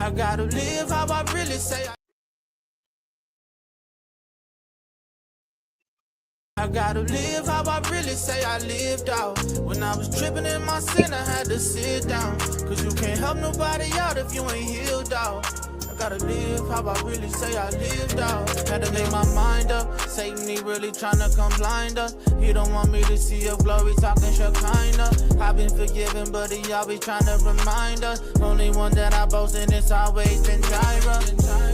I gotta live how I really say I gotta live how I really say I lived out. When I was tripping in my sin, I had to sit down. Cause you can't help nobody out if you ain't healed out. I gotta live how I really say I lived out. Had to make my mind up. Satan, he really tryna come blind us. He don't want me to see your glory talking Shekinah. I've been forgiven, but he always tryna remind us. Only one that I boast in is always been Jireh.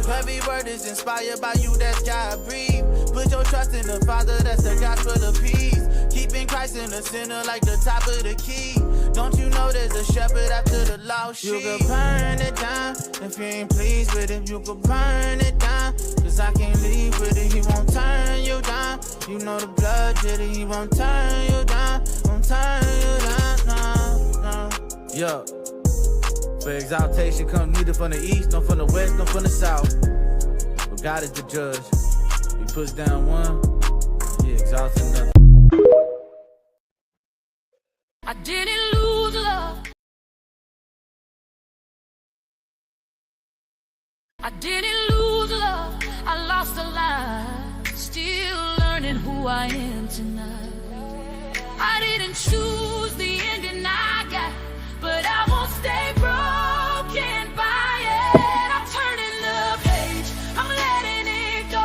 Every word is inspired by you, that's God breathe. Put your trust in the Father, that's the gospel of peace. Keeping Christ in the center like the top of the key. Don't you know there's a shepherd after the lost sheep? You could burn it down if you ain't pleased with it. You could burn it down, cause I can't leave with it. He won't turn you down. You know the blood did it. He won't turn you down. Won't turn you down, no. Yo, for exaltation come neither from the east, nor from the west, nor from the south. But God is the judge. He puts down one, he exalts another. I didn't lose love. I didn't lose love. I lost a lot. Still learning who I am tonight. I didn't choose the ending I got, but I won't stay broken by it. I'm turning the page. I'm letting it go.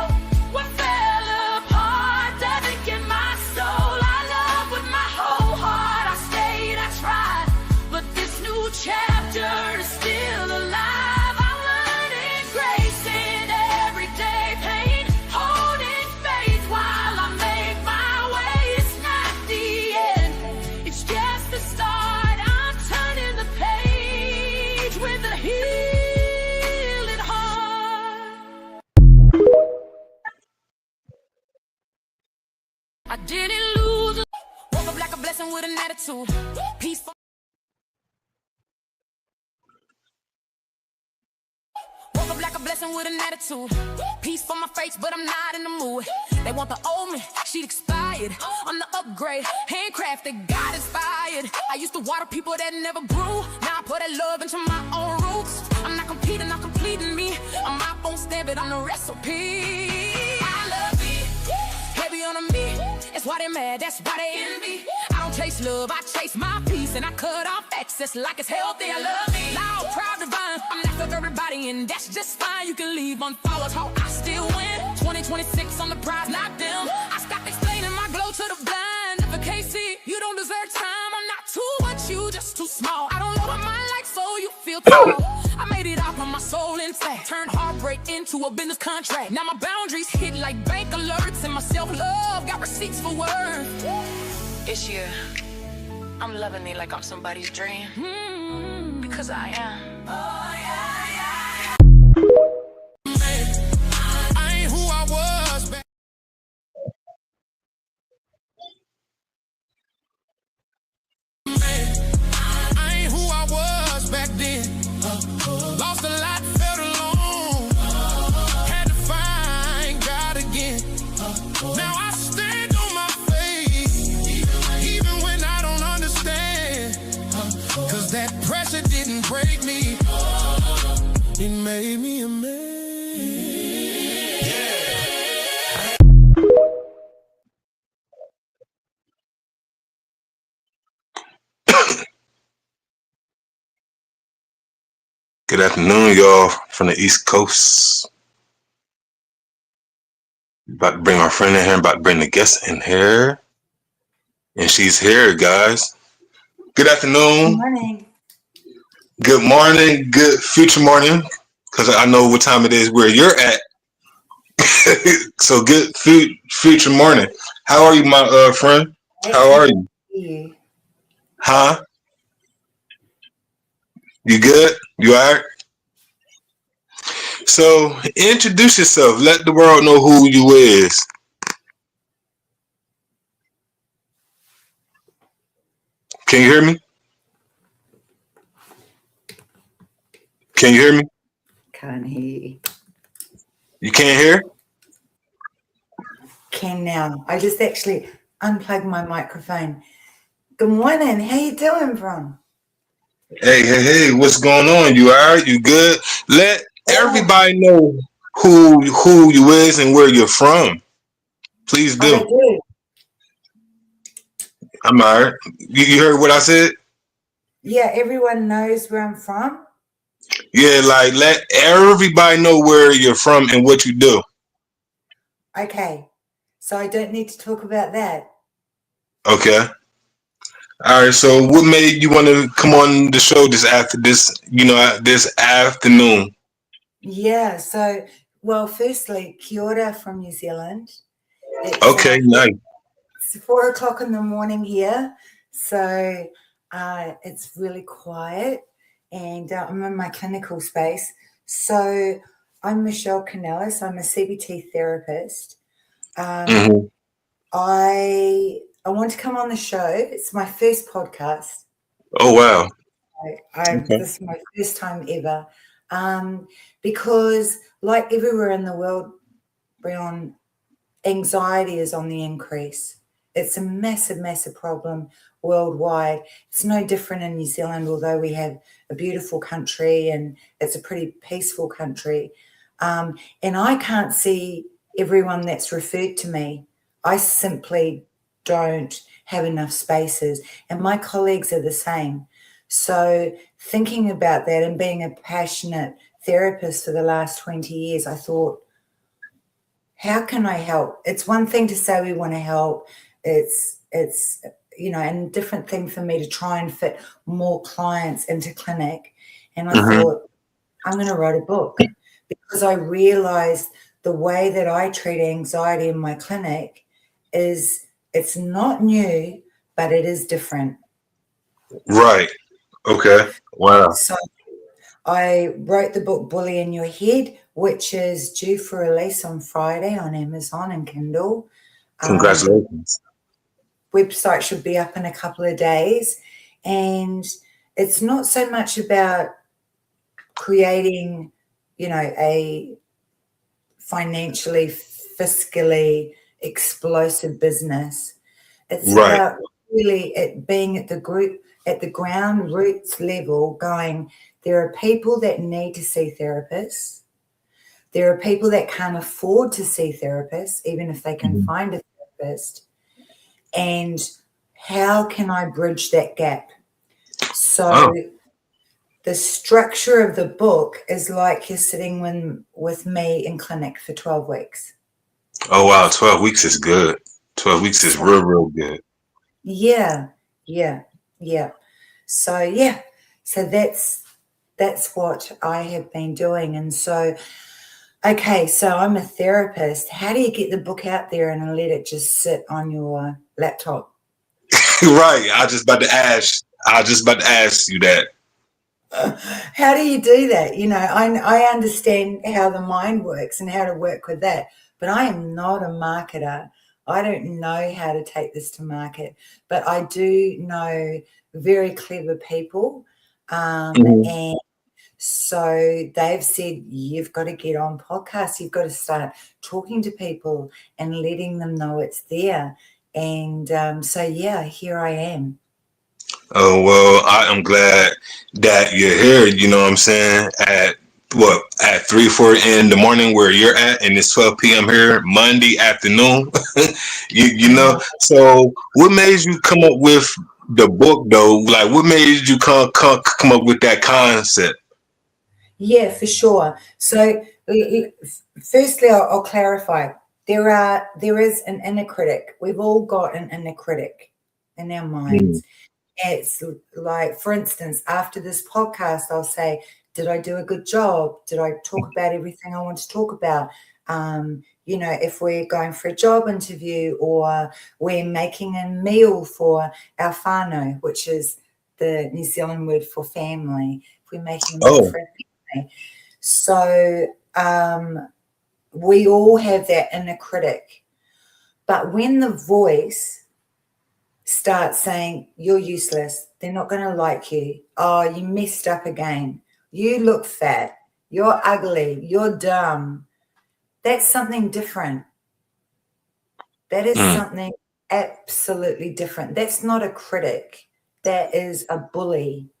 What fell apart doesn't get my soul. I love with my whole heart. I stayed, I tried, but this new chapter is still alive. I'm learning grace in everyday pain, holding faith while I make my way. It's not the end, it's just the start. I'm turning the page with a healing heart. I didn't lose. Woke up like a blessing with an attitude. Peaceful. Woke up like a blessing with an attitude. Peace for my face, but I'm not in the mood. They want the old me, she'd expired. I'm the upgrade, handcrafted, God inspired. I used to water people that never grew. Now I put that love into my own roots. I'm not competing, I'm completing me. I'm my own stamp, but I'm the recipe. I love me, heavy on me. That's why they mad, that's why they envy. I don't chase love, I chase my peace. And I cut off excess like it's healthy. I love me, loud, proud, divine. I'm not for everybody, and that's just fine. You can leave unfollowed, how I still win. 2026 on the prize, not them. I stopped explaining my glow to the blind. If I can't see, you don't deserve time. I'm not too much, you just too small. I don't know what my like, so you feel tall. I made it out with my soul intact. Turned heartbreak into a business contract. Now my boundaries hit like bank alerts, and my self-love got receipts for worth. This year, I'm loving it like I'm somebody's dream. Because I am. Oh, yeah, yeah. I ain't who I was back. I ain't who I was back then. Lost a lot, felt alone. Had to find God again. Now I stand on my faith, even when I don't understand. Cause that pressure didn't break me, it made me a man. Good afternoon, y'all, from the East Coast. About to bring our friend in here, about to bring the guest in here. And she's here, guys. Good afternoon. Good morning. Good morning. Good future morning. Because I know what time it is where you're at. So good future morning. How are you, my friend? How are you? Huh? You good? You all right? So introduce yourself. Let the world know who you is. Can you hear me? Can you hear me? Can't hear you. You can't hear? Can now. I just actually unplugged my microphone. Good morning. How you doing, Bron? Hey, what's going on? You all right? You good? Let Oh, everybody know who you is and where you're from. Please oh, they do. do. I'm all right. You heard what I said? Yeah, everyone knows where I'm from. Yeah, like let everybody know where you're from and what you do. Okay, so I don't need to talk about that. Okay. All right. So what made you want to come on the show this after this, this afternoon? Yeah, so, well, firstly, kia ora from New Zealand. It's Okay, nice. 4 o'clock in the morning here, so it's really quiet, and I'm in my clinical space. So I'm Michelle Canellis. I'm a CBT therapist. Um, Hmm. I want to come on the show. It's my first podcast. Oh wow. Okay. This is my first time ever, um, because like everywhere in the world, Breon, anxiety is on the increase. It's a massive, massive problem worldwide. It's no different in New Zealand, although we have a beautiful country and it's a pretty peaceful country. And I can't see everyone that's referred to me. I simply don't have enough spaces, and my colleagues are the same. So, thinking about that and being a passionate therapist for the last 20 years, I thought, how can I help? It's one thing to say we want to help. It's and a different thing for me to try and fit more clients into clinic. And I Hmm. thought, I'm going to write a book because I realized the way that I treat anxiety in my clinic is it's not new, but it is different. Right. Okay. Wow. So I wrote the book Bully in Your Head, which is due for release on Friday on Amazon and Kindle. Um, Congratulations. Website should be up in a couple of days. And it's not so much about creating, a financially, fiscally explosive business. It's Right. about really it being at the ground roots level, going, there are people that need to see therapists. There are people that can't afford to see therapists, even if they can Mhm. find a therapist. And how can I bridge that gap? So Oh. the structure of the book is like you're sitting with me in clinic for 12 weeks. Oh wow. 12 weeks is good. 12 weeks is So real good. yeah, yeah, yeah. So yeah, so that's what I have been doing. And so okay, so I'm a therapist. How do you get the book out there and let it just sit on your laptop? Right. I just about to ask you that. How do you do that? I understand how the mind works and how to work with that, but I am not a marketer. I don't know how to take this to market, but I do know very clever people. Mhm. And so they've said, you've got to get on podcasts, you've got to start talking to people and letting them know it's there. And so, yeah, here I am. Oh well, I am glad that you're here. You know what I'm saying? At 3-4 in the morning where you're at, and it's 12 p.m. here Monday afternoon. You Yeah. know. So what made you come up with the book though? Like what made you come up with that concept? Yeah, for sure. So, firstly, I'll clarify. There is an inner critic. We've all got an inner critic in our Mm. minds. It's like, for instance, after this podcast, I'll say, "Did I do a good job? Did I talk about everything I want to talk about?" If we're going for a job interview or we're making a meal for our whānau, which is the New Zealand word for family. If we're making a meal Oh, for a family. So we all have that inner critic. But when the voice starts saying, you're useless, they're not going to like you, oh, you messed up again, you look fat, you're ugly, you're dumb, that's something different. That is mm. something absolutely different. That's not a critic, that is a bully.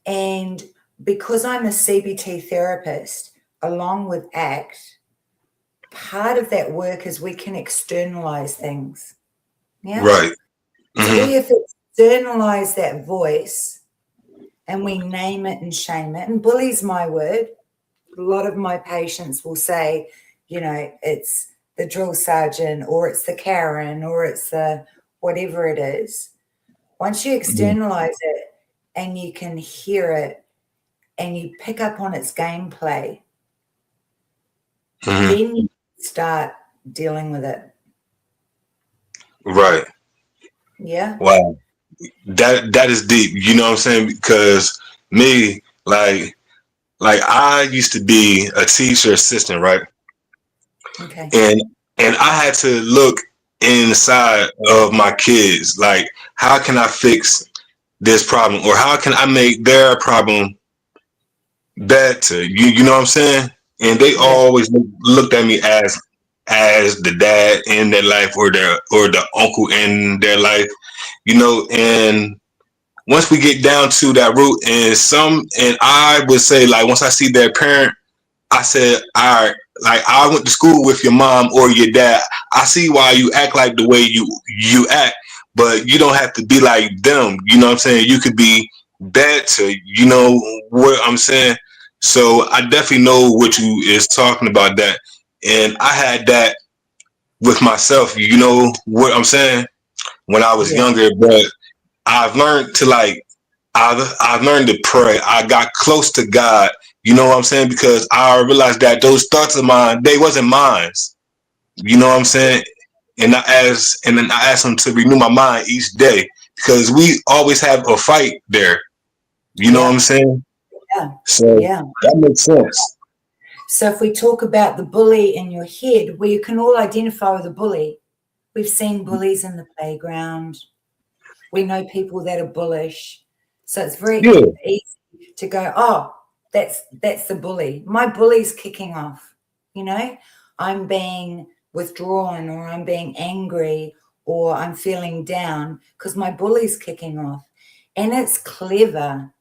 And because I'm a CBT therapist, along with ACT, part of that work is we can externalize things. Yeah. Right. So Mm-hmm. we have to externalize that voice and we name it and shame it. And bully's my word. A lot of my patients will say, you know, it's the drill sergeant or it's the Karen or it's the whatever it is. Once you externalize it and you can hear it and you pick up on its gameplay, Mm-hmm. then you start dealing with it. Right. Yeah. Wow. That is deep. You know what I'm saying? Because me, like I used to be a teacher assistant, right? Okay. And I had to look inside of my kids, like how can I fix this problem, or how can I make their problem better? You know what I'm saying? And they Yeah. always looked at me as the dad in their life, or the uncle in their life, you know. And once we get down to that root, and I would say, like, once I see their parent, I said, all right, like I went to school with your mom or your dad. I see why you act like the way you act, but you don't have to be like them. You know what I'm saying? You could be better. You know what I'm saying? So I definitely know what you is talking about that, and I had that with myself. You know what I'm saying? When I was Yeah. younger, but I've learned to I've learned to pray. I got close to God. You know what I'm saying? Because I realized that those thoughts of mine, they wasn't mine. You know what I'm saying? And then I asked him to renew my mind each day, because we always have a fight there. You know what I'm Yeah. saying? Yeah. So Yeah. that makes sense. So if we talk about the bully in your head, where you can all identify with a bully, we've seen bullies in the playground. We know people that are bullish. So it's very Yeah. easy to go, oh, that's the bully. My bully's kicking off, you know? I'm being withdrawn or I'm being angry or I'm feeling down because my bully's kicking off. And it's clever.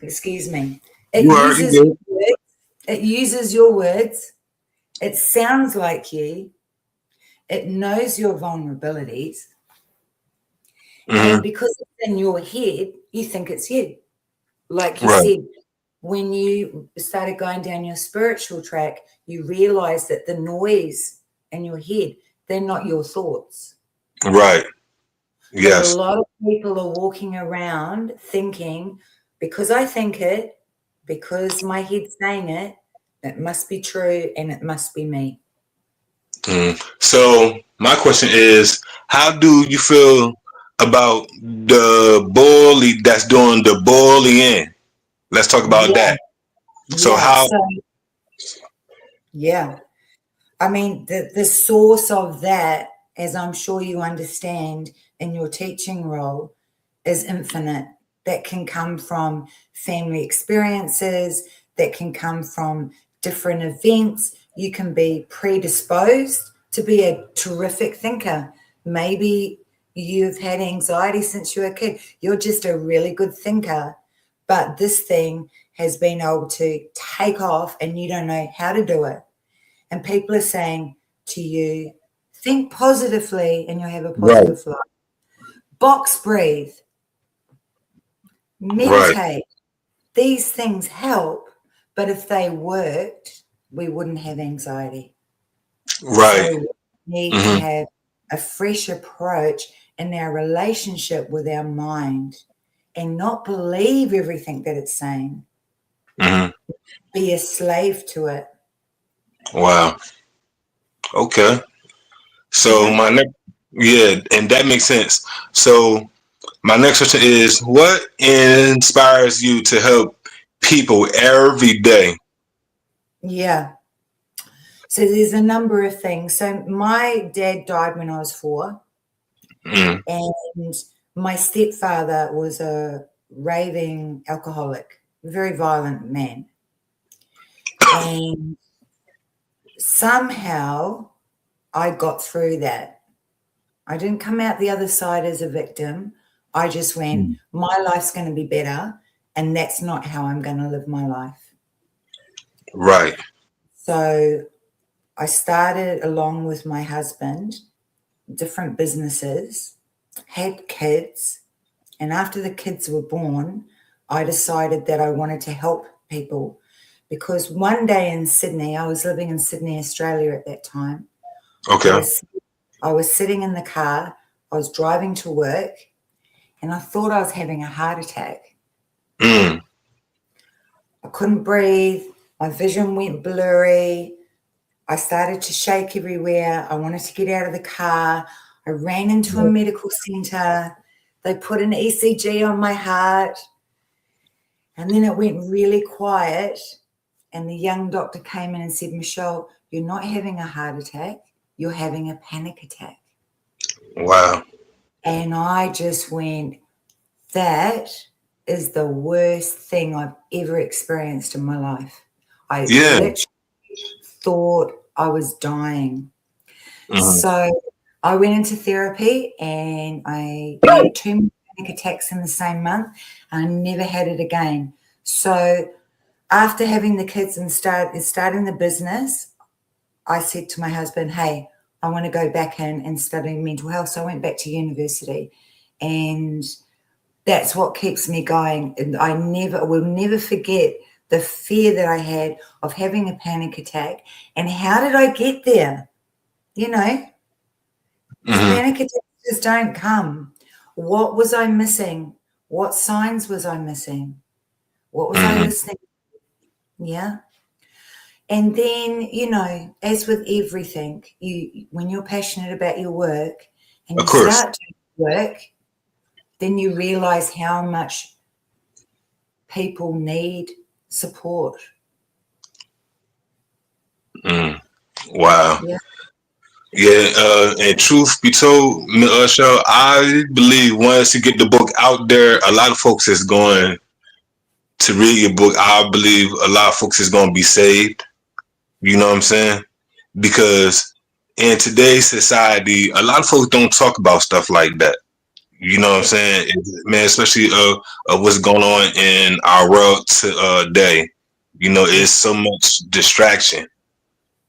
Excuse me. It You already uses did. words. It uses your words. It sounds like you. It knows your vulnerabilities. And Mm-hmm. because it's in your head, you think it's you. Like you Right. said, when you started going down your spiritual track, you realize that the noise in your head, they're not your thoughts. Right. But a Yes. lot of people are walking around thinking, because I think it, because my head's saying it, it must be true and it must be me. So my question is, how do you feel about the bully that's doing the bullying? Let's talk about Yeah, that. So yeah. how? So, yeah. I mean, the source of that, as I'm sure you understand in your teaching role, is infinite. That can come from family experiences, that can come from different events. You can be predisposed to be a terrific thinker. Maybe you've had anxiety since you were a kid. You're just a really good thinker, but this thing has been able to take off and you don't know how to do it. And people are saying to you, think positively and you'll have a Right. positive life. Box breathe, Right. meditate. These things help, but if they worked, we wouldn't have anxiety. Right. So we need to Mm-hmm. have a fresh approach in our relationship with our mind and not believe everything that it's saying. Mm-hmm. Be a slave to it. Wow. Okay. So Yeah. my next, yeah, and that makes sense. So my next question is, what inspires you to help people every day? Yeah. So there's a number of things. So my dad died when I was 4, Mm-hmm. and my stepfather was a raving alcoholic, very violent man. And somehow I got through that. I didn't come out the other side as a victim. I just went, my life's going to be better, and that's not how I'm going to live my life. Right. So I started, along with my husband, different businesses, had kids, and after the kids were born, I decided that I wanted to help people, because one day in Sydney, I was living in Sydney, Australia at that time. Okay. I was sitting in the car, I was driving to work, and I thought I was having a heart attack. Mm. I couldn't breathe. My vision went blurry. I started to shake everywhere. I wanted to get out of the car. I ran into a medical centre. They put an ECG on my heart. And then it went really quiet. And the young doctor came in and said, Michelle, you're not having a heart attack. You're having a panic attack. Wow. And I just went, that is the worst thing I've ever experienced in my life. I literally thought I was dying. So I went into therapy, and I had 2 panic attacks in the same month, and I never had it again. So after having the kids and starting the business, I said to my husband, hey, I want to go back in and study mental health. So I went back to university, and that's what keeps me going. And I will never forget the fear that I had of having a panic attack. And how did I get there? You know, panic attacks just don't come. What was I missing? What signs was I missing? What was I listening to? Yeah. And then, you know, as with everything, when you're passionate about your work and you start doing work, then you realize how much people need support. Wow. Yeah. Yeah, and truth be told, Michelle, I believe once you get the book out there, a lot of folks is going to read your book. I believe a lot of folks is going to be saved. You know what I'm saying? Because in today's society, a lot of folks don't talk about stuff like that. You know what I'm saying? Man, especially what's going on in our world today. You know, it's so much distraction.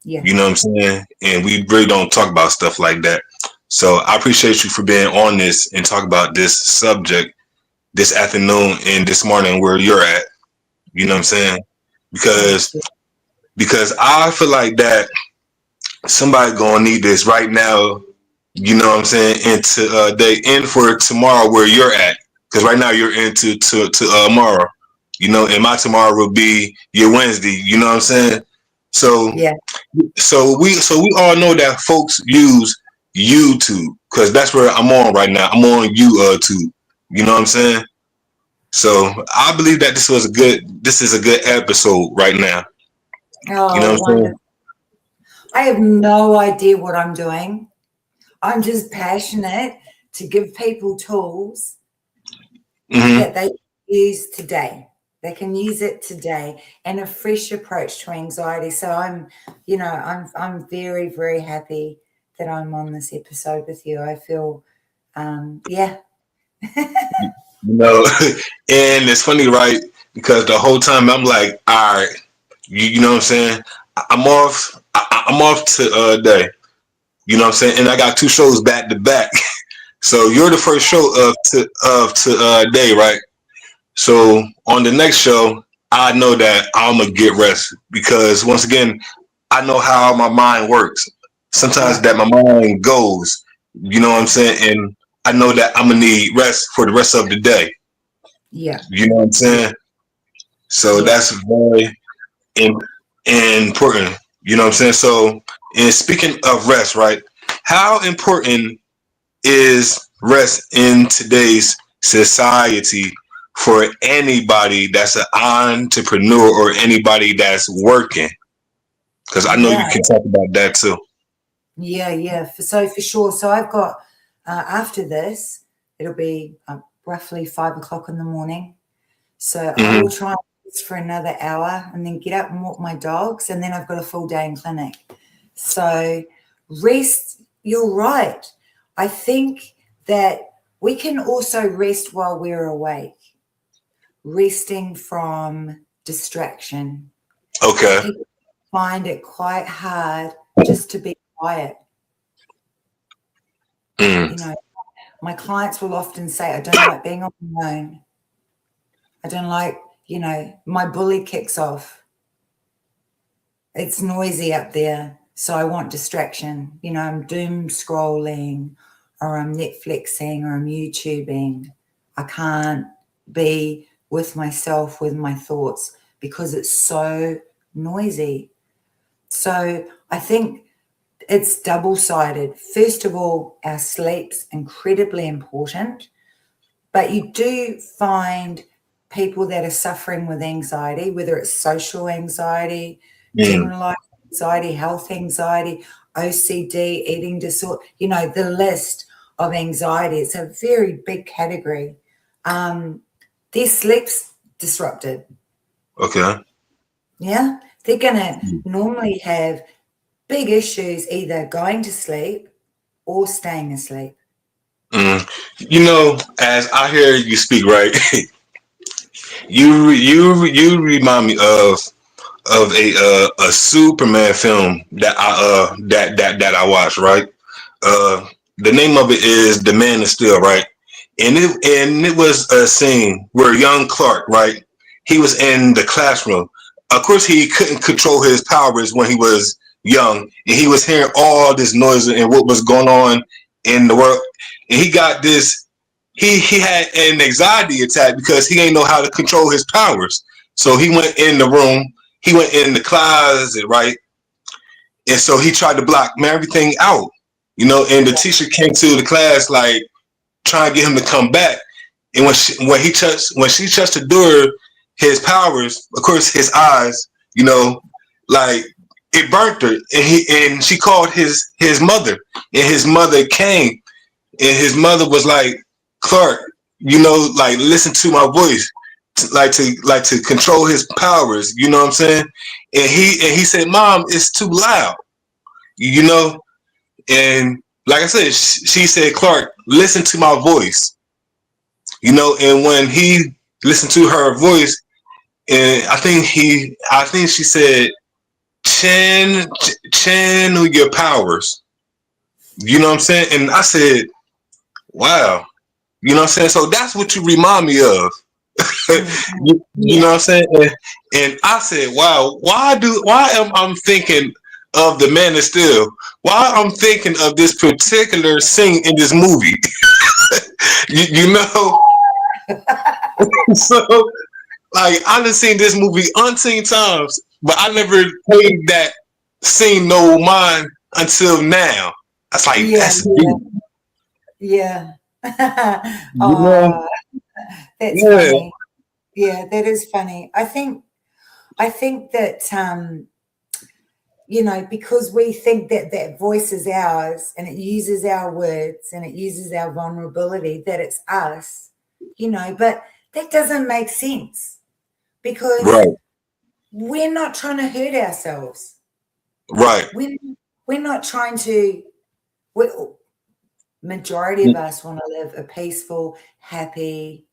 Yeah. You know what I'm saying? And we really don't talk about stuff like that. So I appreciate you for being on this and talk about this subject this afternoon and this morning where you're at. You know what I'm saying? Because I feel like that somebody gonna need this right now. You know what I'm saying? Into they in for tomorrow where you're at. Because right now you're into tomorrow. You know, and my tomorrow will be your Wednesday. You know what I'm saying? So Yeah. So we all know that folks use YouTube because that's where I'm on right now. I'm on YouTube. You know what I'm saying? So I believe that this is a good episode right now. Oh, You know what I'm saying? I have no idea what I'm doing. I'm just passionate to give people tools that they use today. They can use it today, and a fresh approach to anxiety. So I'm very, very happy that I'm on this episode with you. I feel, yeah. You know, and it's funny, right? Because the whole time I'm like, all right, you know what I'm saying? I'm off. I'm off today. You know what I'm saying? And I got 2 shows back to back. So you're the first show of today, right? So on the next show, I know that I'm gonna get rest because once again, I know how my mind works. Sometimes that my mind goes, you know what I'm saying, and I know that I'm gonna need rest for the rest of the day. Yeah. You know what I'm saying? So that's very important. You know what I'm saying? So, and speaking of rest, right? How important is rest in today's society for anybody that's an entrepreneur or anybody that's working? Because I know you can talk about that too. Yeah. So for sure. So I've got, after this, it'll be roughly 5 o'clock in the morning. So I will try and rest for another hour and then get up and walk my dogs. And then I've got a full day in clinic. So rest, you're right. I think that We can also rest while we're awake, resting from distraction. Okay. People find it quite hard just to be quiet. You know, my clients will often say, I don't like being on my own. I don't like, my bully kicks off. It's noisy up there, so I want distraction. I'm doom scrolling, or I'm Netflixing, or I'm YouTubing. I can't be with myself, with my thoughts, because it's so noisy. So I think it's double-sided. First of all, our sleep's incredibly important, but you do find people that are suffering with anxiety, whether it's social anxiety, generalized anxiety, health anxiety, OCD, eating disorder, the list of anxiety. It's a very big category. Their sleep's disrupted. Okay. Yeah. They're going to normally have big issues either going to sleep or staying asleep. As I hear you speak, right, you remind me of a Superman film that I watched, right? The name of it is The Man of Steel, right? And it was a scene where young Clark, right? He was in the classroom. Of course, he couldn't control his powers when he was young, and he was hearing all this noise and what was going on in the world. And he got this. He had an anxiety attack because he didn't know how to control his powers. So he went in the room. He went in the closet, right? And so he tried to block everything out, and the teacher came to the class like trying to get him to come back. And when she touched the door, his powers, of course, his eyes, like it burnt her. And she called his mother, and his mother came, and his mother was like, Clark, like listen to my voice, to control his powers. You know what I'm saying? And he said, Mom, it's too loud. And like I said, she said, Clark, listen to my voice. And when he listened to her voice, and I think she said, channel your powers. You know what I'm saying? And I said, wow. You know what I'm saying? So that's what you remind me of. You know what I'm saying? And I said, wow, why am I thinking of The Man of Steel? Why I'm thinking of this particular scene in this movie? you know? So, like, I've seen this movie unseen times, but I never paid that scene no mind until now. That's like, that's deep. Yeah. You know? That's Yeah. funny. Yeah, that is funny. I think that because we think that voice is ours and it uses our words and it uses our vulnerability, that it's us, but that doesn't make sense because Right. we're not trying to hurt ourselves. Right. We're not trying to. Majority of us want to live a peaceful, happy,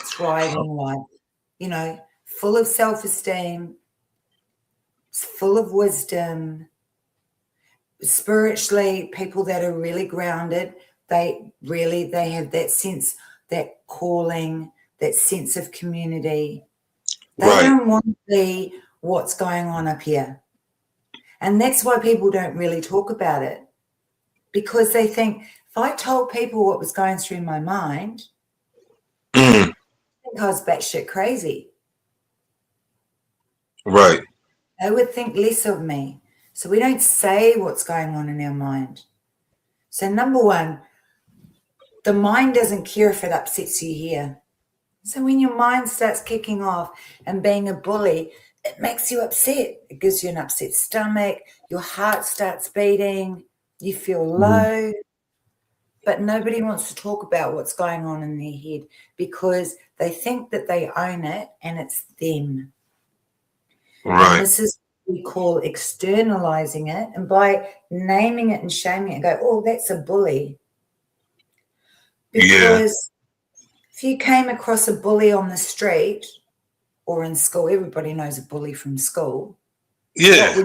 thriving life, full of self-esteem, full of wisdom, spiritually, people that are really grounded, they have that sense, that calling, that sense of community. They don't want to be what's going on up here. And that's why people don't really talk about it, because they think, if I told people what was going through my mind, I think I was batshit crazy. Right. They would think less of me. So we don't say what's going on in our mind. So number one, the mind doesn't care if it upsets you here. So when your mind starts kicking off and being a bully, it makes you upset. It gives you an upset stomach. Your heart starts beating. You feel low. But nobody wants to talk about what's going on in their head because they think that they own it and it's them. Right. And this is what we call externalizing it. And by naming it and shaming it, go, oh, that's a bully. Yeah. Because if you came across a bully on the street or in school, everybody knows a bully from school. What Yeah.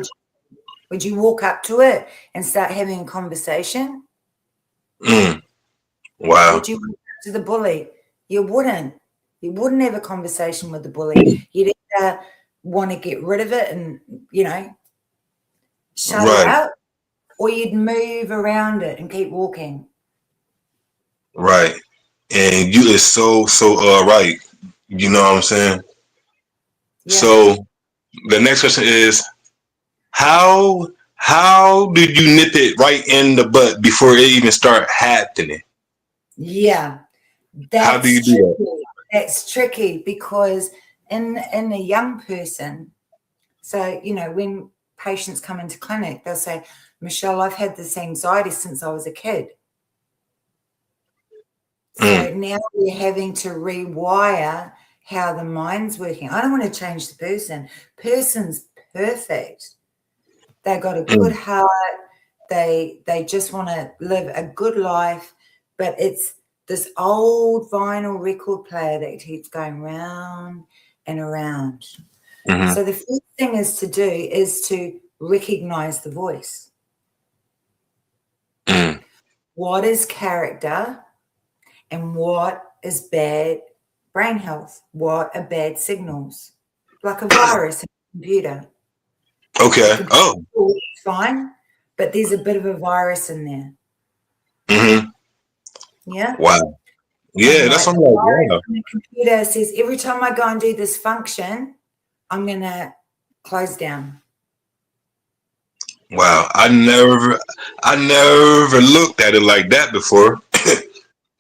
would you walk up to it and start having a conversation? Mm. Wow. Would you walk up to the bully? You wouldn't. You wouldn't have a conversation with the bully. You'd either want to get rid of it and, shut it Right. out, or you'd move around it and keep walking. Right. And you is so right. You know what I'm saying? Yeah. So the next question is how did you nip it right in the butt before it even start happening? Yeah. How do you That's do that? tricky. That's tricky because in a young person, so when patients come into clinic, they'll say, Michelle, I've had this anxiety since I was a kid. Mm. So now we're having to rewire how the mind's working. I don't want to change the person. Person's perfect. They got a good Mm. heart. They just want to live a good life, but it's this old vinyl record player that keeps going round and around. Mm-hmm. So the first thing is to recognize the voice. Mm. What is character and what is bad brain health? What are bad signals? Like a virus in a computer. The Okay. computer Oh. is fine, but there's a bit of a virus in there. Mm-hmm. Yeah. Wow. And Yeah, that's like what the I'm like, virus wow. in the computer says, every time I go and do this function, I'm going to close down. Wow. I never looked at it like that before.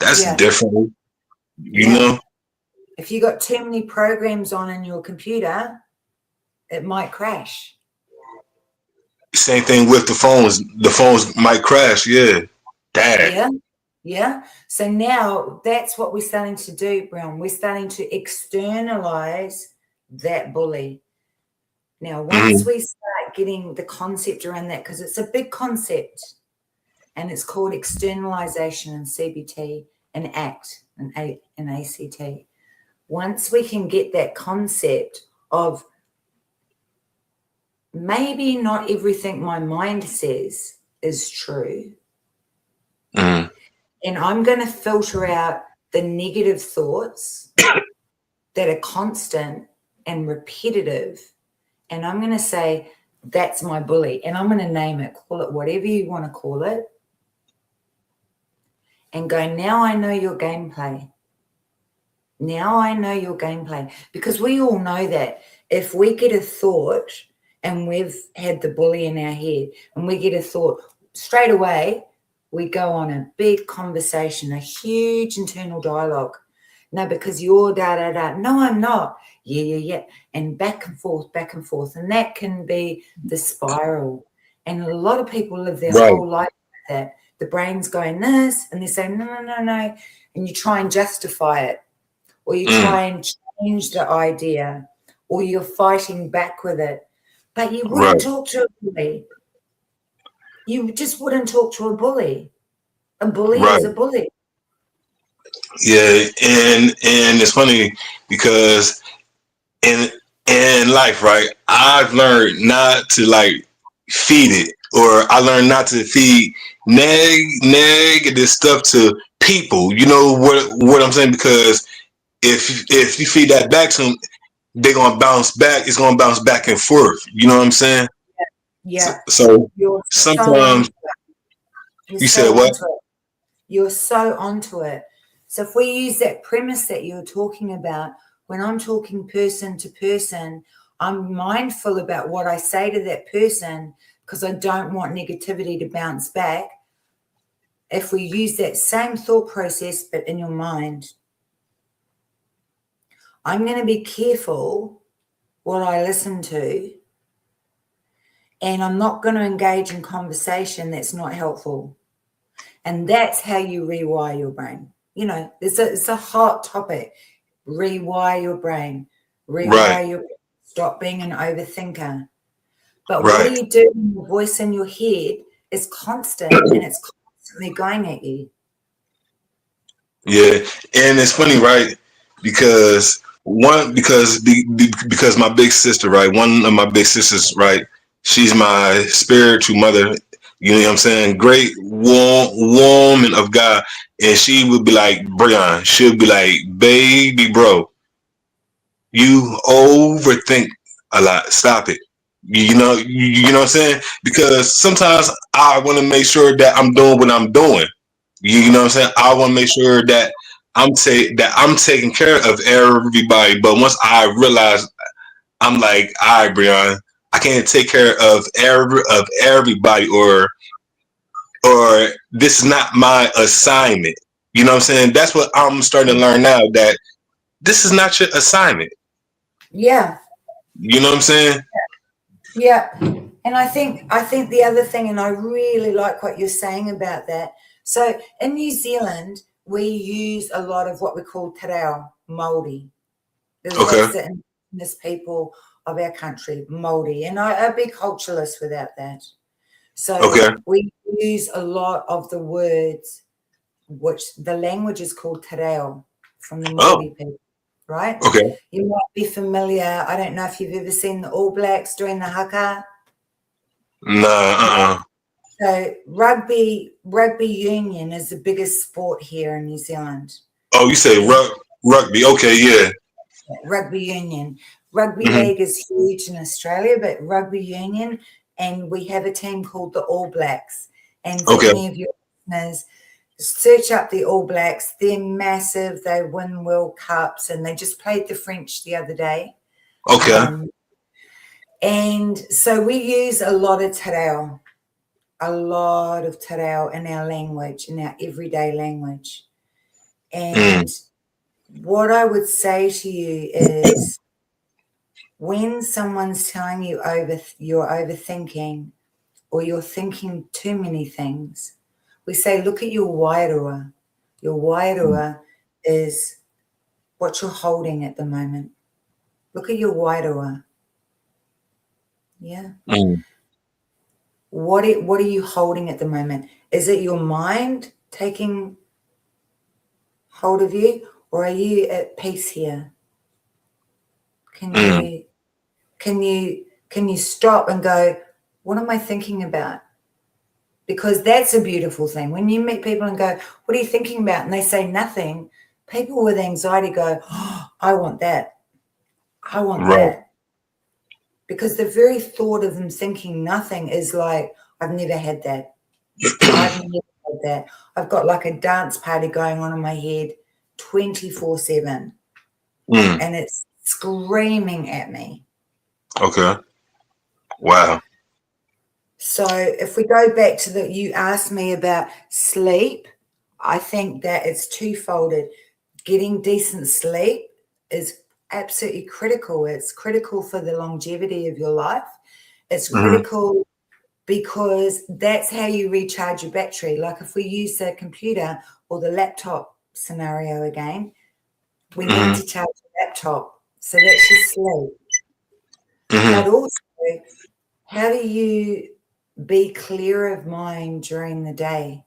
That's Yeah. different. You Yeah. know? If you got too many programs on in your computer, it might crash. Same thing with the phones. The phones might crash, yeah. Dang. Yeah. Yeah. So now that's what we're starting to do, Brown. We're starting to externalize that bully. Now, once Mm-hmm. we start getting the concept around that, because it's a big concept, and it's called externalization in CBT and ACT and ACT. Once we can get that concept of maybe not everything my mind says is true, Mm-hmm. and I'm going to filter out the negative thoughts that are constant and repetitive, and I'm going to say, that's my bully, and I'm going to name it, call it whatever you want to call it, and go, now I know your gameplay. Now I know your gameplay, because we all know that if we get a thought and we've had the bully in our head and we get a thought, straight away we go on a big conversation, a huge internal dialogue. No, because you're da da da. No, I'm not. Yeah. And back and forth. And that can be the spiral. And a lot of people live their Right. whole life like that. The brain's going this and they're saying, no. And you try and justify it, or you Mm. try and change the idea, or you're fighting back with it. But you wouldn't Right. talk to a bully. You just wouldn't talk to a bully. A bully Right. is a bully. Yeah. And it's funny because in life, right, I've learned not to like feed it, or I learned not to feed negative stuff to people. You know what I'm saying? Because if you feed that back to them, they're gonna bounce back. It's gonna bounce back and forth. You know what I'm saying? Yeah. So You're so sometimes onto it. You're you said so what? onto it. You're so onto it. So if we use that premise that you're talking about, when I'm talking person to person, I'm mindful about what I say to that person because I don't want negativity to bounce back. If we use that same thought process, but in your mind, I'm going to be careful what I listen to, and I'm not going to engage in conversation that's not helpful. And that's how you rewire your brain. You know, it's a hot topic. Rewire your brain. Right. Rewire your brain. Stop being an overthinker. But what do Right. you do when the voice in your head is constant and it's constantly going at you? Yeah, and it's funny, right? Because because my big sister, right? One of my big sisters, right? She's my spiritual mother. You know what I'm saying? Great woman of God, and she would be like, Brian. She'll be like, baby, bro, you overthink a lot. Stop it. You know what I'm saying? Because sometimes I want to make sure that I'm doing what I'm doing. You know what I'm saying? I want to make sure that I'm taking care of everybody. But once I realize, I'm like, all right, Brian, I can't take care of everybody, or this is not my assignment. You know what I'm saying? That's what I'm starting to learn now, that this is not your assignment. Yeah, You know what I'm saying? yeah. And I think the other thing, and I really like what you're saying about that. So in New Zealand, we use a lot of what we call te reo, Māori, because Okay. that's the indigenous people of our country, Māori. And I'd be culturalist without that. So Okay. we use a lot of the words, which the language is called te reo, from the Oh. Māori people, right? Okay. You might be familiar. I don't know if you've ever seen the All Blacks doing the haka. Nah. So rugby union is the biggest sport here in New Zealand. Oh, you say And rugby? Okay. Yeah. rugby union, rugby Hmm. league is huge in Australia, but rugby union, and we have a team called the All Blacks. And for Okay. any of your listeners, search up the All Blacks. They're massive. They win World Cups, and they just played the French the other day. Okay. And so we use a lot of te reo, a lot of te reo in our language, in our everyday language. Mm. And what I would say to you is, when someone's telling you you're overthinking, or you're thinking too many things, we say, look at your wairua. Your wairua is what you're holding at the moment. Look at your wairua. Yeah. Mm. What are you holding at the moment? Is it your mind taking hold of you, or are you at peace here? Can Mm. you can you stop and go, what am I thinking about? Because that's a beautiful thing. When you meet people and go, what are you thinking about? And they say nothing, people with anxiety go, oh, I want that. I want Right. that. Because the very thought of them thinking nothing is like, I've never had that. I've never had that. I've got like a dance party going on in my head 24/7, Mm. and it's screaming at me. Okay. Wow. So if we go back to you asked me about sleep, I think that it's twofolded. Getting decent sleep is absolutely critical. It's critical for the longevity of your life. It's Hmm. critical because that's how you recharge your battery. Like if we use the computer or the laptop scenario again, we need Hmm. to charge the laptop. So that's your sleep. Hmm. But also, how do you be clear of mind during the day?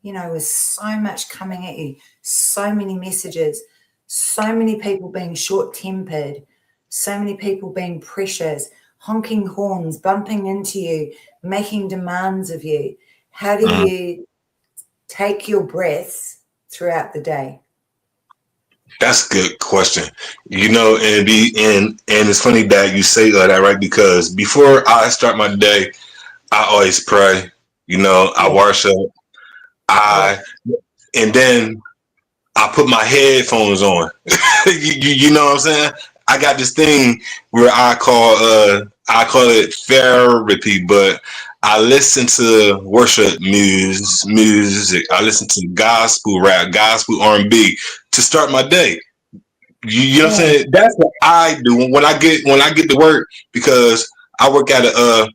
You know, with so much coming at you, so many messages, so many people being short-tempered, so many people being precious, honking horns, bumping into you, making demands of you. How do Hmm. you take your breaths throughout the day? That's a good question. And it's funny that you say that, right? Because before I start my day, I always pray. I Yeah, worship. yeah, I and then I put my headphones on. You know what I'm saying? I got this thing where I call it therapy, but I listen to worship music. I listen to gospel rap, gospel R&B to start my day. You know what I'm yeah, saying? That's what I do when I get to work, because I work at a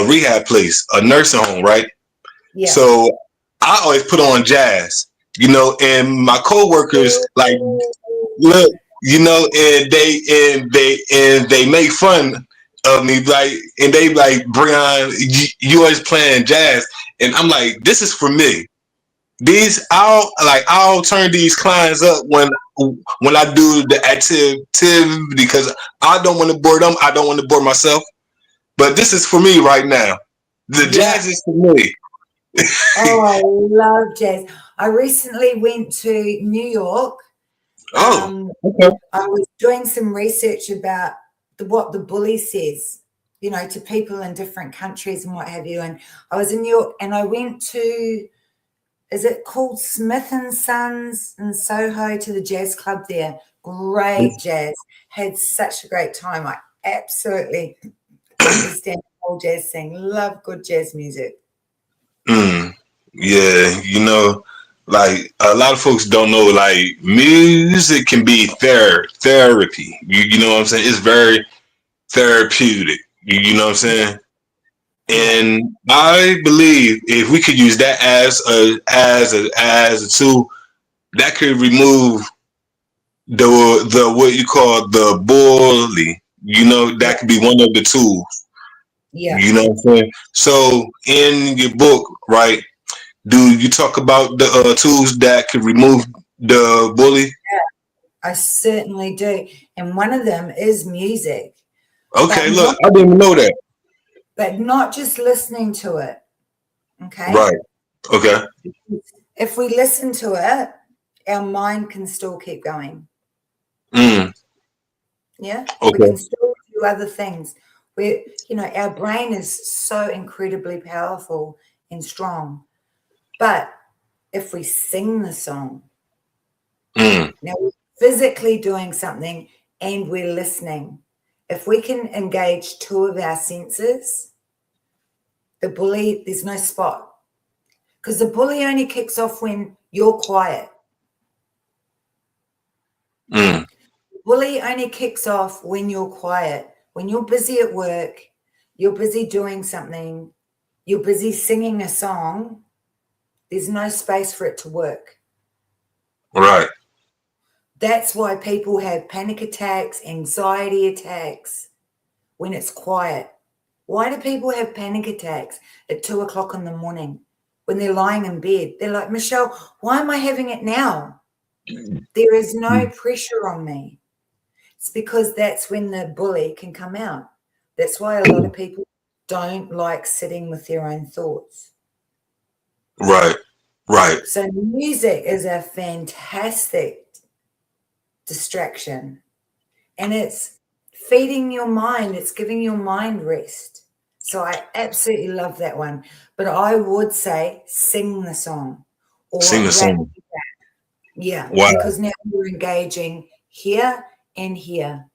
rehab place, a nursing home, right? yeah. So I always put on jazz, and my coworkers like look, and they make fun of me, like, and they like, Brian, you always playing jazz, and I'm like, this is for me. I'll turn these clients up when I do the activity because I don't want to bore them. I don't want to bore myself. But this is for me right now. The Yeah. jazz is for me. Oh, I love jazz. I recently went to New York. Oh, Um, okay. I was doing some research about what the bully says, to people in different countries and what have you. And I was in New York and I went to, is it called Smith and Sons in Soho, to the jazz club there. Great jazz. Had such a great time. I absolutely understand the whole jazz thing. Love good jazz music. Mm, yeah, like a lot of folks don't know, like music can be therapy. You know what I'm saying? It's very therapeutic. You know what I'm Yeah, saying? yeah, And I believe if we could use that as a tool, that could remove the what you call the bully. yeah, That could be one of the tools. yeah. You know what I'm saying? So in your book, right? Do you talk about the tools that can remove the bully? I certainly do. And one of them is music, but Okay, look, not I didn't even know that. but not just listening to it. Okay. Right. Okay. If we listen to it, our mind can still keep going. Mm, Yeah. We okay. can still do other things. Our brain is so incredibly powerful and strong. But if we sing the song, Mm, now we're physically doing something and we're listening. If we can engage two of our senses, the bully, there's no spot. Because the bully only kicks off when you're quiet. mm, Bully only kicks off when you're quiet. When you're busy at work, you're busy doing something, you're busy singing a song, there's no space for it to work. right. That's why people have panic attacks, anxiety attacks when it's quiet. Why do people have panic attacks at 2 o'clock in the morning when they're lying in bed? They're like, Michelle, why am I having it now? There is no pressure on me. It's because that's when the bully can come out. That's why a lot of people don't like sitting with their own thoughts. Right. Right. So music is a fantastic distraction, and it's feeding your mind. It's giving your mind rest. So I absolutely love that one. But I would say sing the song Sing or a rap. song. Yeah, Wow. because now you're engaging here and here,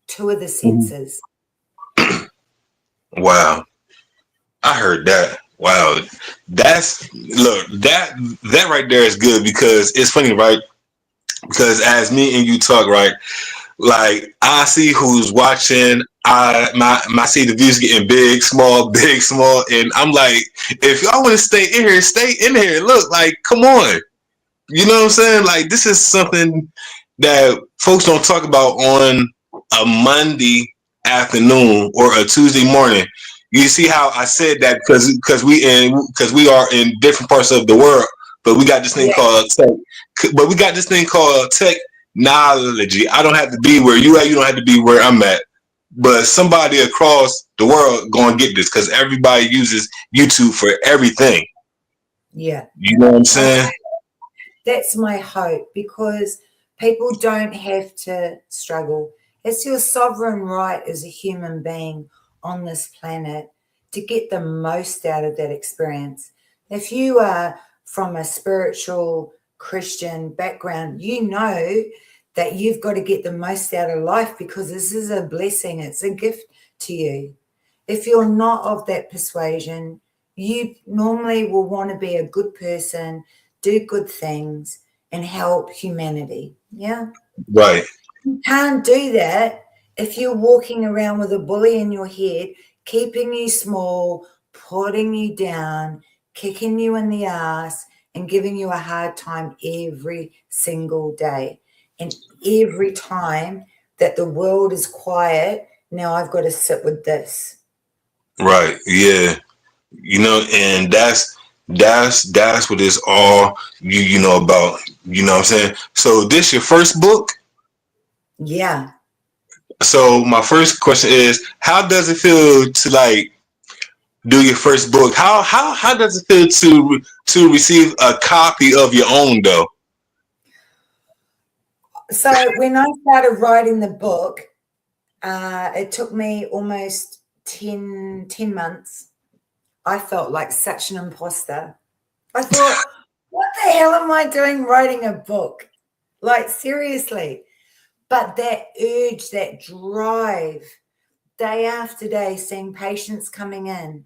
two of the Mhm. senses. Wow. I heard that. Wow. That right there is good because it's funny, right? Because as me and you talk, right? Like I see who's watching. I see the views getting big, small, big, small, and I'm like, if y'all want to stay in here, stay in here. Look, like, come on. You know what I'm saying? Like this is something that folks don't talk about on a Monday afternoon or a Tuesday morning. You see how I said that because we are in different parts of the world, but we got this thing Yeah, called tech. But we got this thing called technology. I don't have to be where you at. You don't have to be where I'm at. But somebody across the world gonna get this because everybody uses YouTube for everything. yeah. You know what I'm I, saying? that's my hope because people don't have to struggle. It's your sovereign right as a human being on this planet to get the most out of that experience. If you are from a spiritual Christian background, you know that you've got to get the most out of life because this is a blessing, it's a gift to you. If you're not of that persuasion, you normally will want to be a good person, do good things, and help humanity. Yeah. Right. You can't do that if you're walking around with a bully in your head, keeping you small, putting you down, kicking you in the ass, and giving you a hard time every single day. And every time that the world is quiet, now I've got to sit with this. Right. Yeah. And That's what it's all you know about. You know what I'm saying? So this your first book? Yeah. So my first question is, how does it feel to like do your first book? How does it feel to receive a copy of your own though? So when I started writing the book, it took me almost 10 months. I felt like such an imposter. I thought, what the hell am I doing writing a book? Like, seriously. But that urge, that drive, day after day, seeing patients coming in.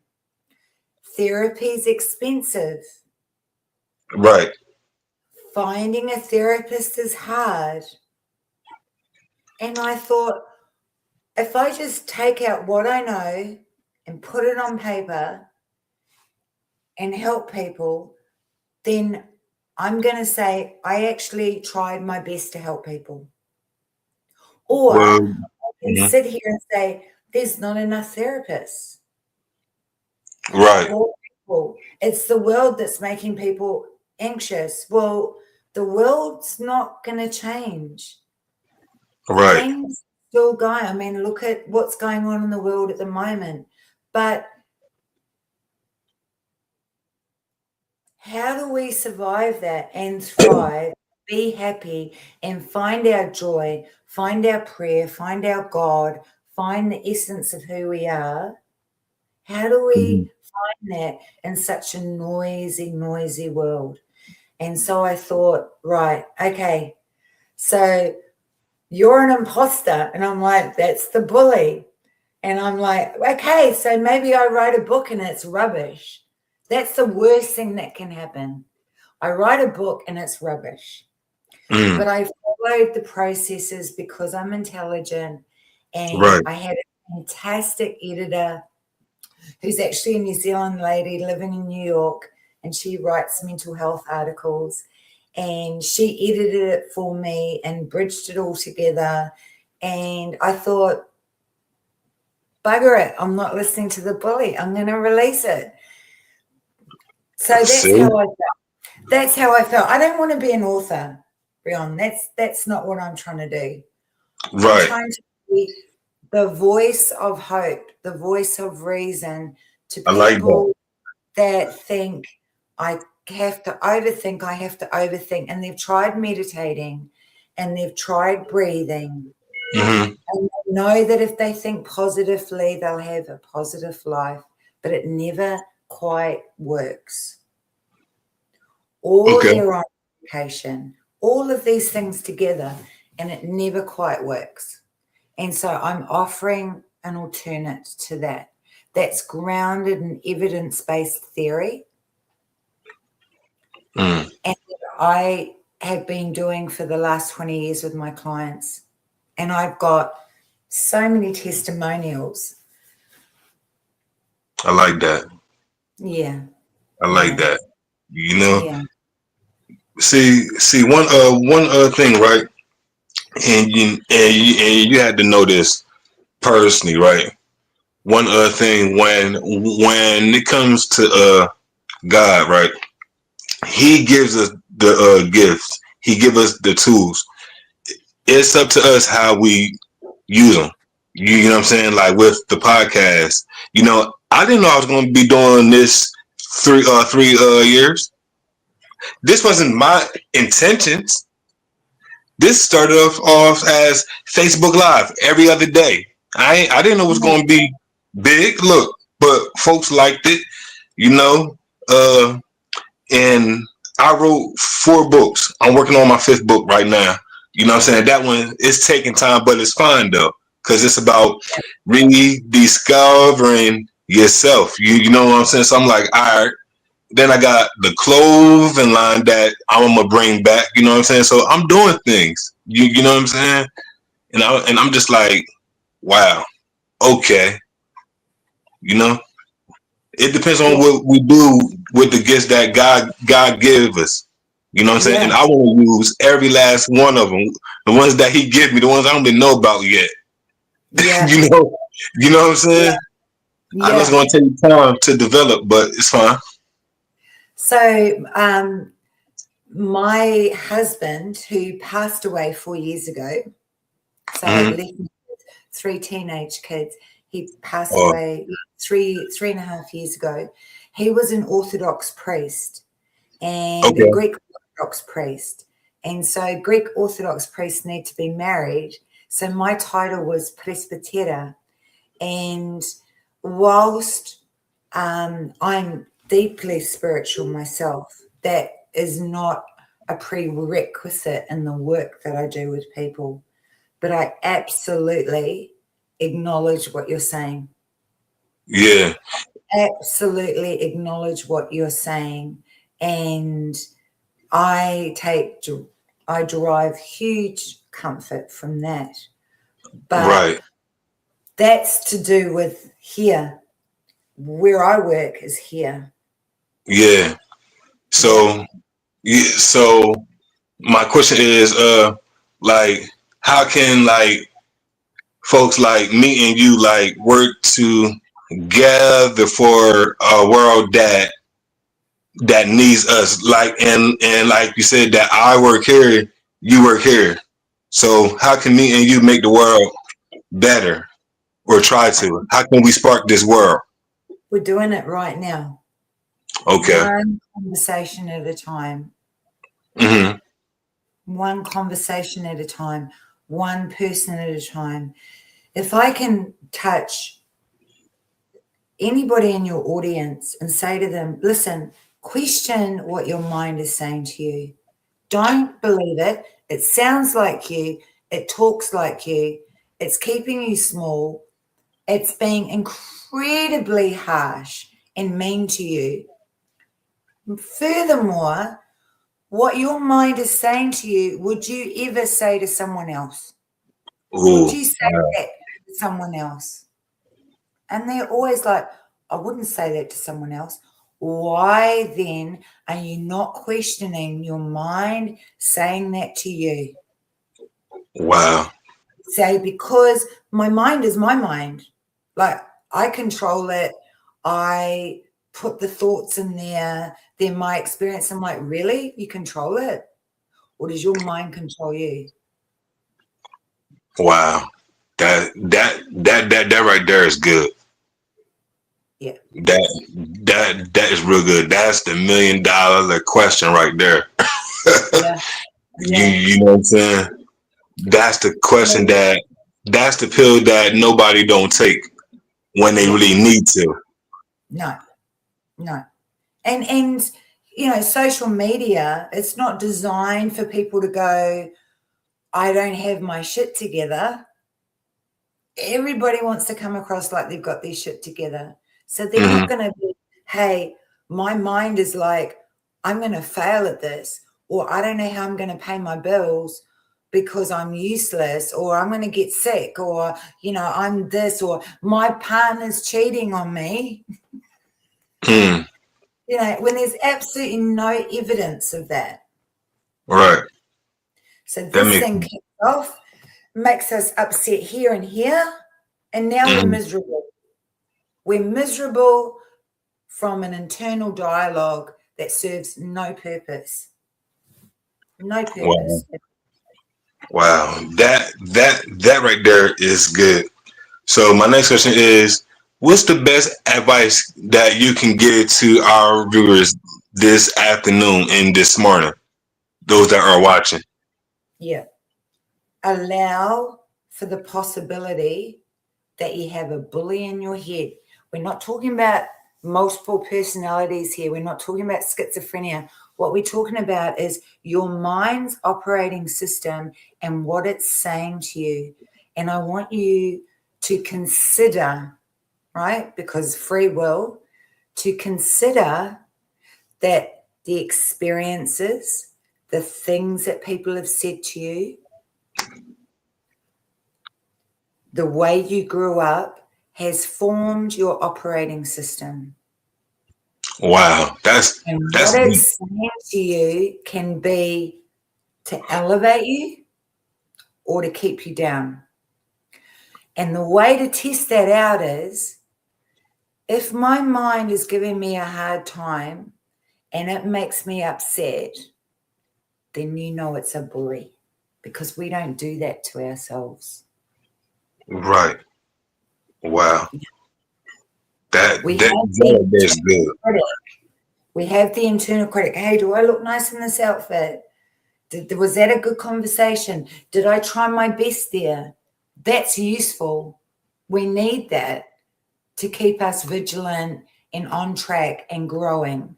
Therapy's expensive. Right. Finding a therapist is hard. And I thought, if I just take out what I know and put it on paper and help people, then I'm going to say I actually tried my best to help people. Or I Well, can mhm. sit here and say, there's not enough therapists. Right. Or people. It's the world that's making people anxious. Well, the world's not going to change. Right. Things still going. I mean, look at what's going on in the world at the moment. But how do we survive that and thrive, be happy, and find our joy, find our prayer, find our God, find the essence of who we are? How do Mhm. we find that in such a noisy, noisy world? And so I thought, right, okay, so you're an imposter. And I'm like, that's the bully. And I'm like, okay, so maybe I write a book and it's rubbish. That's the worst thing that can happen. I write a book and it's rubbish. Mm. But I followed the processes because I'm intelligent, and Right. I had a fantastic editor who's actually a New Zealand lady living in New York, and she writes mental health articles. And she edited it for me and bridged it all together. And I thought, bugger it, I'm not listening to the bully. I'm going to release it. So that's See? how I felt. That's how I felt. I don't want to be an author, Brian. That's not what I'm trying to do. I'm Right. trying to be the voice of hope, the voice of reason to I like that. people that think I have to overthink, and they've tried meditating and they've tried breathing, Hmm. and they know that if they think positively, they'll have a positive life, but it never quite works. Or Okay. they're on medication, all of these things together, and it never quite works. And so I'm offering an alternate to that that's grounded in evidence-based theory, Mm. and that I have been doing for the last 20 years with my clients. And I've got so many testimonials. I like that. Yeah, I like yeah, that. You know, yeah. see one other thing, right? And you had to know this personally, right? One other thing, when it comes to God, right? He gives us the gifts. He gives us the tools. It's up to us how we use them. You know what I'm saying? Like with the podcast, I didn't know I was going to be doing this three years. This wasn't my intentions. This started off as Facebook Live every other day. I didn't know it was Yeah. going to be big. Look, but folks liked it. You know, uh, and I wrote 4 books. I'm working on my 5th book right now. You know what I'm saying? That one is taking time, but it's fine though, because it's about rediscovering yourself. You know what I'm saying? So I'm like, all right. Then I got the clothing line that I'm gonna bring back. You know what I'm saying? So I'm doing things. You know what I'm saying? And I'm just like, wow, okay. You know, it depends on Yeah. what we do with the gifts that God give us. You know what I'm saying? Yeah. And I want to use every last one of them. The ones that He give me, the ones I don't even know about yet. Yeah. you know, you know what I'm saying? I know it's Yeah. gonna take time to develop, but it's fine. So my husband, who passed away 4 years ago, so I left him with 3 teenage kids. He passed Oh, away three and a half years ago. He was an Orthodox priest and a okay. Greek Orthodox priest. And so Greek Orthodox priests need to be married. So my title was presbytera. And whilst I'm deeply spiritual myself, that is not a prerequisite in the work that I do with people. But I absolutely acknowledge what you're saying. Yeah. Absolutely acknowledge what you're saying. And I derive huge comfort from that. But Right. that's to do with here. Where I work is here. Yeah. Yeah. So, yeah. So my question is, like, how can like folks like me and you like work together for a world that needs us? Like, and like you said, that I work here, you work here. So how can me and you make the world better, or try to? How can we spark this world? We're doing it right now. Okay. One conversation at a time. Hmm. One conversation at a time. One person at a time. If I can touch anybody in your audience and say to them, listen, question what your mind is saying to you. Don't believe it. It sounds like you. It talks like you. It's keeping you small. It's being incredibly harsh and mean to you. Furthermore, what your mind is saying to you, would you ever say to someone else? Would Ooh. you say that to someone else? And they're always like, I wouldn't say that to someone else. Why then are you not questioning your mind saying that to you? Wow. Say, because my mind is my mind. Like, I control it. I put the thoughts in there. They're my experience. I'm like, really? You control it? Or does your mind control you? Wow. That right there is good. Yeah. That is real good. That's the $1 million question right there. Yeah. Yeah. You know what I'm saying? That's the question that's the pill that nobody don't take when they Yeah. really need to. No. No. And social media, it's not designed for people to go, I don't have my shit together. Everybody wants to come across like they've got their shit together. So they're Hmm. not going to be, hey, my mind is like, I'm going to fail at this, or I don't know how I'm going to pay my bills because I'm useless, or I'm going to get sick, or, I'm this, or my partner's cheating on me. Mm. When there's absolutely no evidence of that. Right. So That this makes thing kicks off, makes us upset here and here, and now we're mhm. miserable. We're miserable from an internal dialogue that serves no purpose. No Wow. purpose. Wow. That right there is good. So my next question is, what's the best advice that you can give to our viewers this afternoon and this morning? Those that are watching. Yeah. Allow for the possibility that you have a bully in your head. We're not talking about multiple personalities here. We're not talking about schizophrenia. What we're talking about is your mind's operating system and what it's saying to you. And I want you to consider, right, because free will, to consider that the experiences, the things that people have said to you, the way you grew up has formed your operating system. Wow. And That's what deep. it's saying to you can be to elevate you or to keep you down. And the way to test that out is, if my mind is giving me a hard time and it makes me upset, then you know it's a bully, because we don't do that to ourselves. Right. Wow. That We that, have the that's internal good. critic. We have the internal critic. Hey, do I look nice in this outfit? Was that a good conversation? Did I try my best there? That's useful. We need that to keep us vigilant and on track and growing,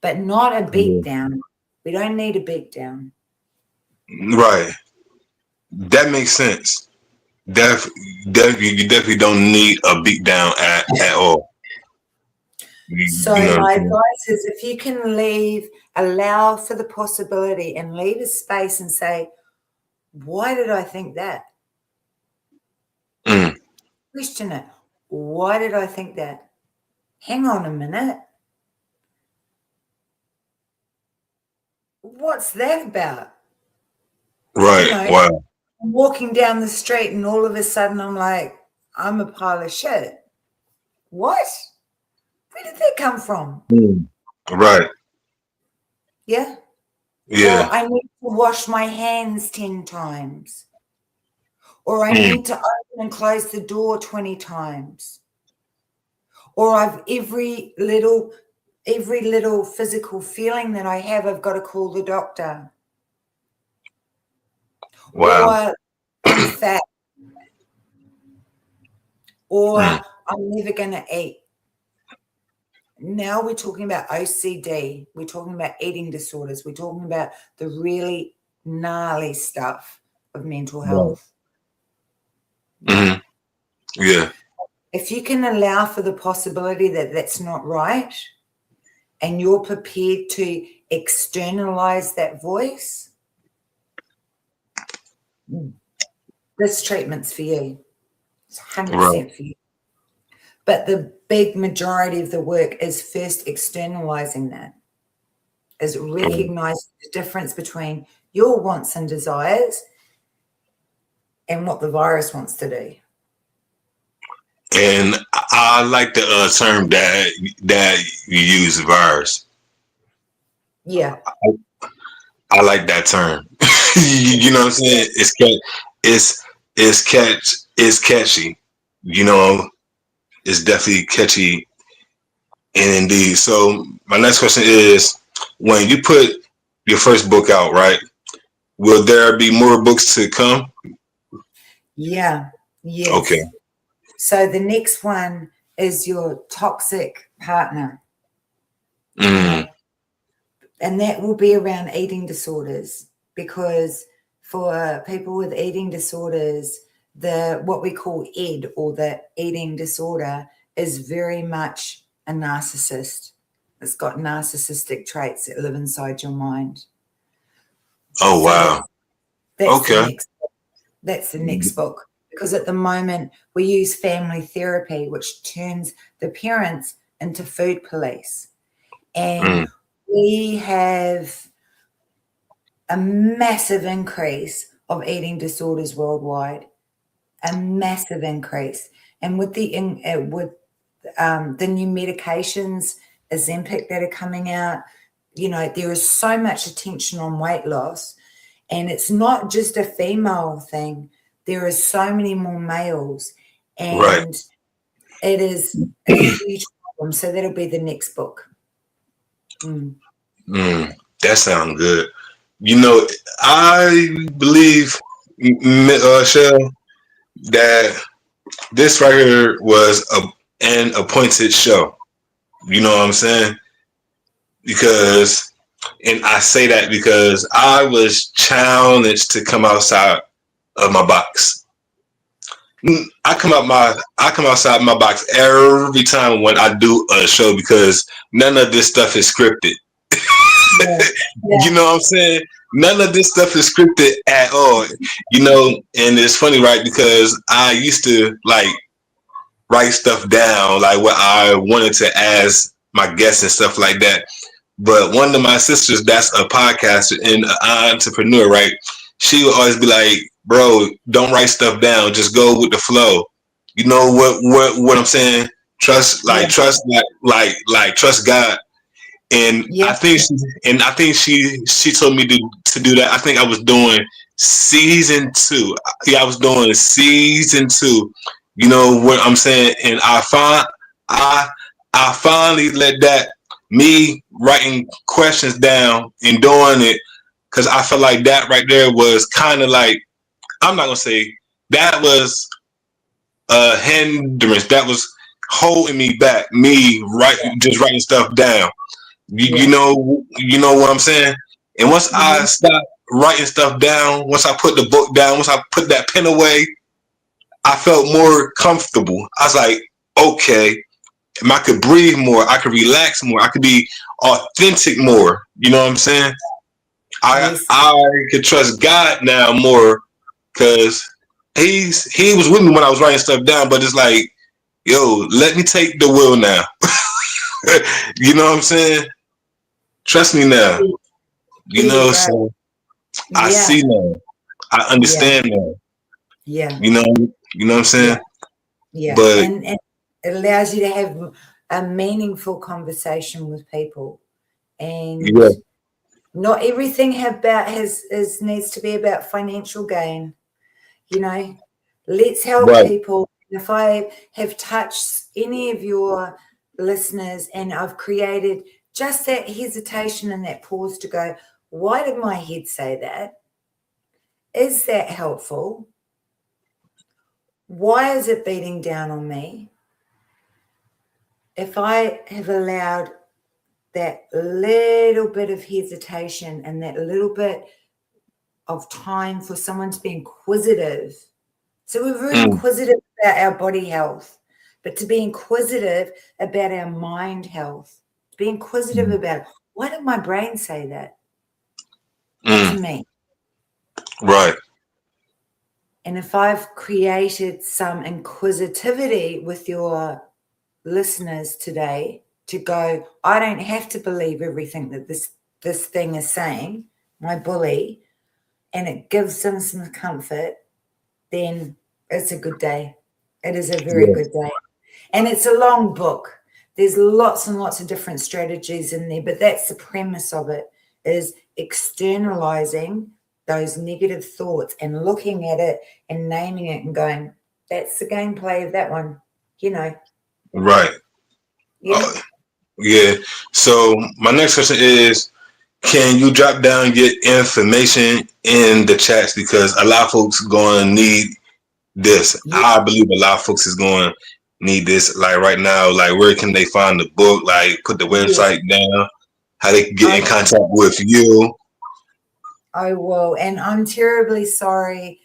but not a beat down. We don't need a beat down. Right. That makes sense. You definitely don't need a beat down at all. So You know what I'm my saying? advice is, if you can allow for the possibility and leave a space and say, why did I think that? Mm, Question it. Why did I think that? Hang on a minute. What's that about? You right. know, Wow. I'm walking down the street and all of a sudden I'm like, I'm a pile of shit. What? Where did that come from? Mm, right. Yeah. Or Yeah. I need to wash my hands 10 times. Or I Mm, need to open and close the door 20 times. Or every little physical feeling that I have, I've got to call the doctor. wow. Or I'm fat. Or Mm, I'm never going to eat. Now we're talking about OCD. We're talking about eating disorders. We're talking about the really gnarly stuff of mental right. health. Hmm. Yeah. If you can allow for the possibility that that's not right, and you're prepared to externalize that voice, this treatment's for you. It's Right. 100% for you. But the big majority of the work is first externalizing that, is recognizing the difference between your wants and desires and what the virus wants to do. And I like the term that you use, virus. Yeah. I like that term. You know what I'm saying? It's it's catchy. You know, it's definitely catchy and indeed. So my next question is, when you put your first book out, right? Will there be more books to come? Yeah. Okay. Yes. So the next one is your toxic partner. Mm, Okay. And that will be around eating disorders, because for people with eating disorders, what we call ED, or the eating disorder, is very much a narcissist. It's got narcissistic traits that live inside your mind. oh So wow. that's the Okay. next book, because at the moment we use family therapy, which turns the parents into food police. And Mm, we have a massive increase of eating disorders worldwide, a massive increase. And with the new medications, Ozempic, that are coming out, there is so much attention on weight loss, and it's not just a female thing. There are so many more males, right. and it is a huge problem. So that'll be the next book. Mm. That sounds good. You know, I believe, Shell, that this right here was an appointed show. You know what I'm saying? Because, and I say that because I was challenged to come outside of my box. I come outside my box every time when I do a show, because none of this stuff is scripted. Yeah. You know what I'm saying? None of this stuff is scripted at all. You know, and it's funny, right? Because I used to like write stuff down, like what I wanted to ask my guests and stuff like that. But one of my sisters, that's a podcaster and an entrepreneur, right? She would always be like, "Bro, don't write stuff down. Just go with the flow." You know what I'm saying? Trust, Yeah. trust God. And Yeah. I think she told me to do that. I think I was doing season 2. Yeah, I was doing season 2. You know what I'm saying? And I I finally let that, me writing questions down and doing it, because I felt like that right there was kind of like, I'm not gonna say that was a hindrance. That was holding me back. Me just writing stuff down. Yeah. You know what I'm saying? And once I stopped writing stuff down, once I put the book down, once I put that pen away, I felt more comfortable. I was like, okay, I could breathe more. I could relax more. I could be authentic more. You know what I'm saying? Yes. I could trust God now more, because he was with me when I was writing stuff down. But it's like, yo, let me take the wheel now. You know what I'm saying? Trust me now. You There you know, go. so I Yeah. see now. I Yeah. understand now. Yeah. You know, what I'm saying? Yeah. Yeah. But And it allows you to have a meaningful conversation with people. And yeah, not everything needs to be about financial gain. You know, let's help right, people. If I have touched any of your listeners and I've created just that hesitation and that pause to go, why did my head say that? Is that helpful? Why is it beating down on me? If I have allowed that little bit of hesitation and that little bit of time for someone to be inquisitive. So we're very mm, inquisitive about our body health, but to be inquisitive about our mind health, to be inquisitive mm, about why did my brain say that to mm, me? right, And if I've created some inquisitivity with your listeners today to go, I don't have to believe everything that this thing is saying, my bully, and it gives them some comfort, then it's a good day. It is a very yeah, good day. And it's a long book. There's lots and lots of different strategies in there, but that's the premise of it, is externalizing those negative thoughts and looking at it and naming it and going, that's the gameplay of that one, right. Yeah. Yeah. So my next question is, can you drop down your information in the chats, because a lot of folks going to need this. Yeah. I believe a lot of folks is going to need this. Like right now, like where can they find the book? Like put the Yes. website down. How they can get in I contact with you? I will. And I'm terribly sorry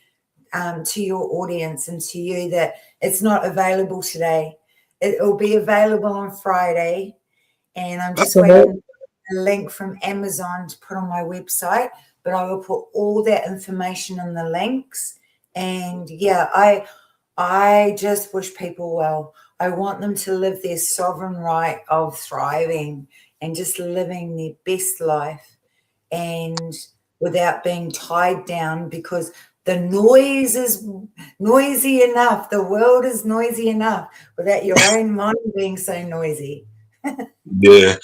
to your audience and to you that it's not available today. It will be available on Friday. And I'm That's just all right. waiting for a link from Amazon to put on my website. But I will put all that information in the links. And yeah, I just wish people well. I want them to live their sovereign right of thriving and just living their best life, and without being tied down, because the noise is noisy enough. The world is noisy enough without your own mind being so noisy. Yeah.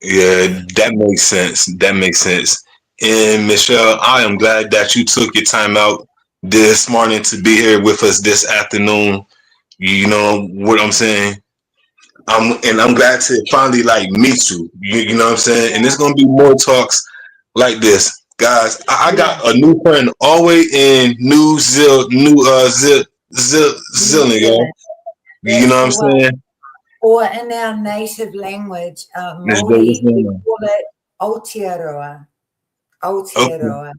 Yeah, that makes sense. That makes sense. And Michelle, I am glad that you took your time out this morning to be here with us this afternoon. You know what I'm saying? I'm glad to finally like meet you. You know what I'm saying? And there's gonna be more talks like this. Guys, I Yeah. got a new friend all the way in New New Zealand, yo. Zealand. You know That's what the I'm one. saying? Or in our native language, Miss J, what's Māori, we going on? call it Aotearoa. Okay. Aotearoa,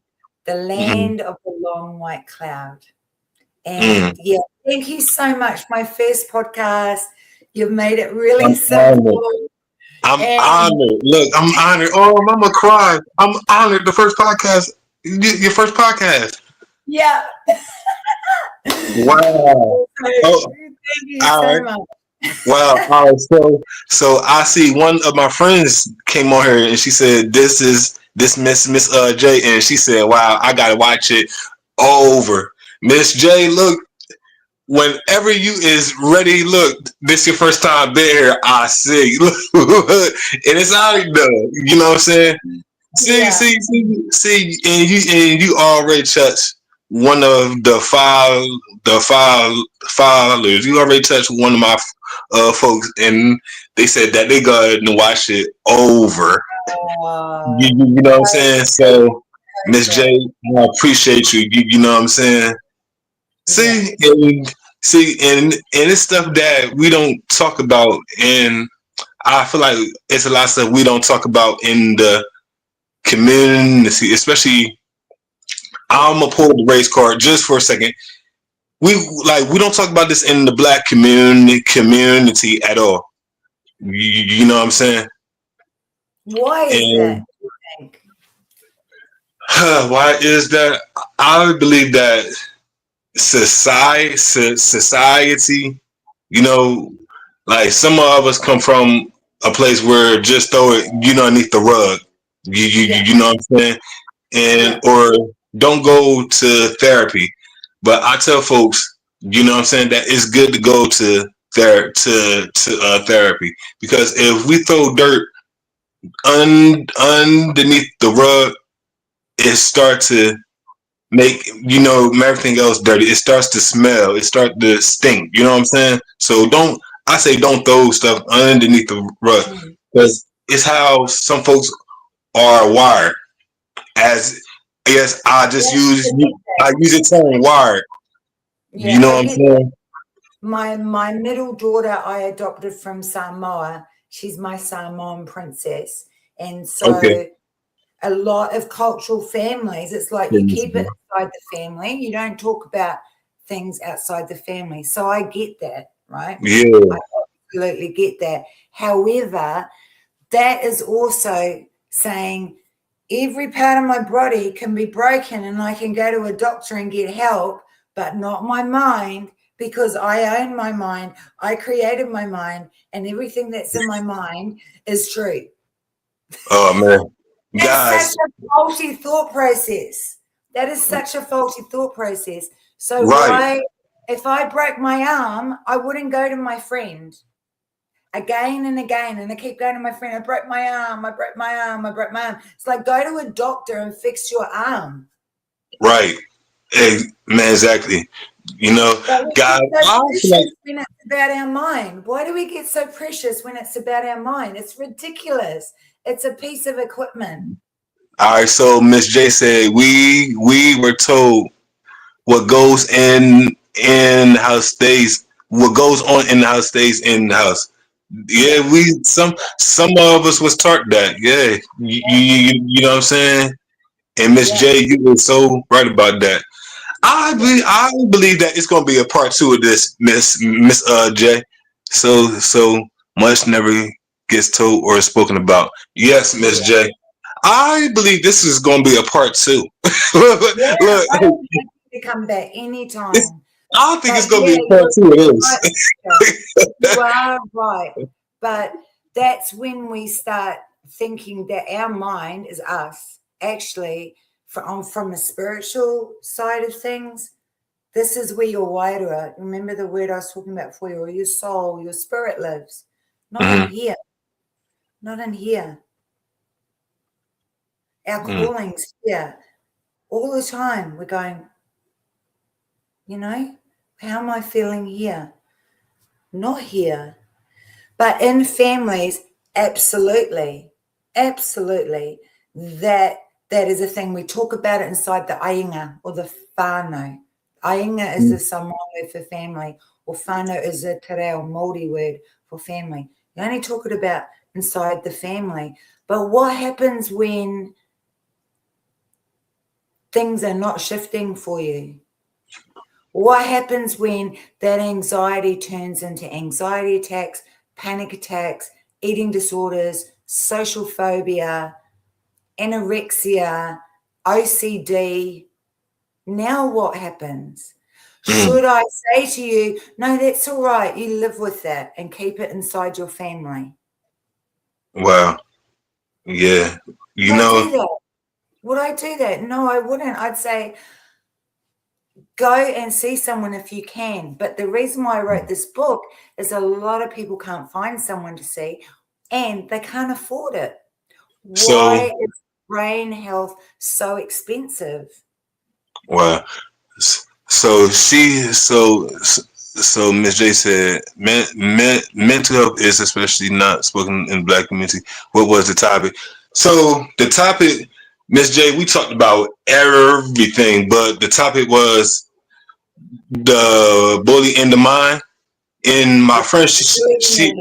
the Mm, land of the long white cloud. mm. And yeah, thank you so much. My first podcast. You've made it really I'm honored. simple. I'm And honored. Look, I'm honored. Oh, Mama cried. I'm honored. The first podcast, your first podcast. yeah. Wow. So, Oh, thank you all so right. much. Wow. All right. So I see one of my friends came on here and she said, this Miss J, and she said, wow, I gotta watch it over. Miss J, look, whenever you is ready, look, this your first time being here. I see, look, and it's out though. You know what I'm saying? Yeah. See, and you already touched one of the filers. You already touched one of my folks, and they said that they go and watch it over. You know what I'm saying? So, Miss J, Perfect. I appreciate you. You know what I'm saying? Yeah. See, and it's stuff that we don't talk about, and I feel like it's a lot of stuff we don't talk about in the community, especially. I'm gonna pull the race card just for a second. We don't talk about this in the black community at all. You know what I'm saying? Why is that, And do you think? why is that? I believe that society, you know, like some of us come from a place where just throw it, underneath the rug. Yeah. You know what I'm saying? And Yeah. or don't go to therapy. But I tell folks, you know what I'm saying, that it's good to go to therapy, because if we throw dirt underneath the rug, it starts to make everything else dirty. It starts to smell. It starts to stink. You know what I'm saying? So don't throw stuff underneath the rug, Mm. because it's how some folks are wired. As yes, Yeah, I get I that. use the term wired. You Yeah, know I what I'm get saying? my middle daughter I adopted from Samoa. She's my Samoan princess. And Okay. so a lot of cultural families, it's like you keep it inside the family. You don't talk about things outside the family. So I get that, right? Yeah. I absolutely get that. However, that is also saying every part of my body can be broken and I can go to a doctor and get help, but not my mind, because I own my mind. I created my mind, and everything that's in my mind is true. Oh man, That's such guys, a faulty thought process. That is such a faulty thought process. So right, why, if I broke my arm, I wouldn't go to my friend again and again. And I keep going to my friend, I broke my arm, I broke my arm, I broke my arm. It's like, go to a doctor and fix your arm. right. Hey, man, exactly. You know, But we guys, get so I feel like, precious when it's about our mind. Why do we get so precious when it's about our mind? It's ridiculous. It's a piece of equipment. all right. So Miss J said we were told what goes in the house stays. What goes on in the house stays in the house. Yeah, Yeah. some of us was taught that. Yeah, you know what I'm saying. And Miss Yeah. J, you were so right about that. Yeah. I believe that it's gonna be a part two of this, Miss J. So much never gets told or spoken about. Yes, Miss Yeah. J. I believe this is gonna be a part two. look, Yeah. look, I don't think to come back this, anytime. I don't think But it's gonna be yeah, a part two of you're this. right. Peter. You are right. But that's when we start thinking that our mind is us. Actually, from a spiritual side of things, this is where your wairua, remember the word I was talking about before, your soul, your spirit lives. Not in Mhm, here. Not in here. Our mhm. calling's here. All the time we're going, how am I feeling here? Not here. But in families, absolutely, absolutely, that is a thing. We talk about it inside the ainga or the whānau. Ainga is the Samoan word for family, or whānau is the te reo Māori word for family. You only talk it about inside the family. But what happens when things are not shifting for you? What happens when that anxiety turns into anxiety attacks, panic attacks, eating disorders, social phobia, anorexia, OCD? Now what happens? Mm. Should I say to you, no, that's all right, you live with that and keep it inside your family? Wow. Yeah. Would You I know. do that? Would I do that? No, I wouldn't. I'd say, go and see someone if you can. But the reason why I wrote this book is a lot of people can't find someone to see and they can't afford it. So, Why is brain health so expensive? well, so so Miss J said, mental health is especially not spoken in the Black community. What was the topic? So the topic, Miss J, we talked about everything, but the topic was the bully in the mind. And my friend, she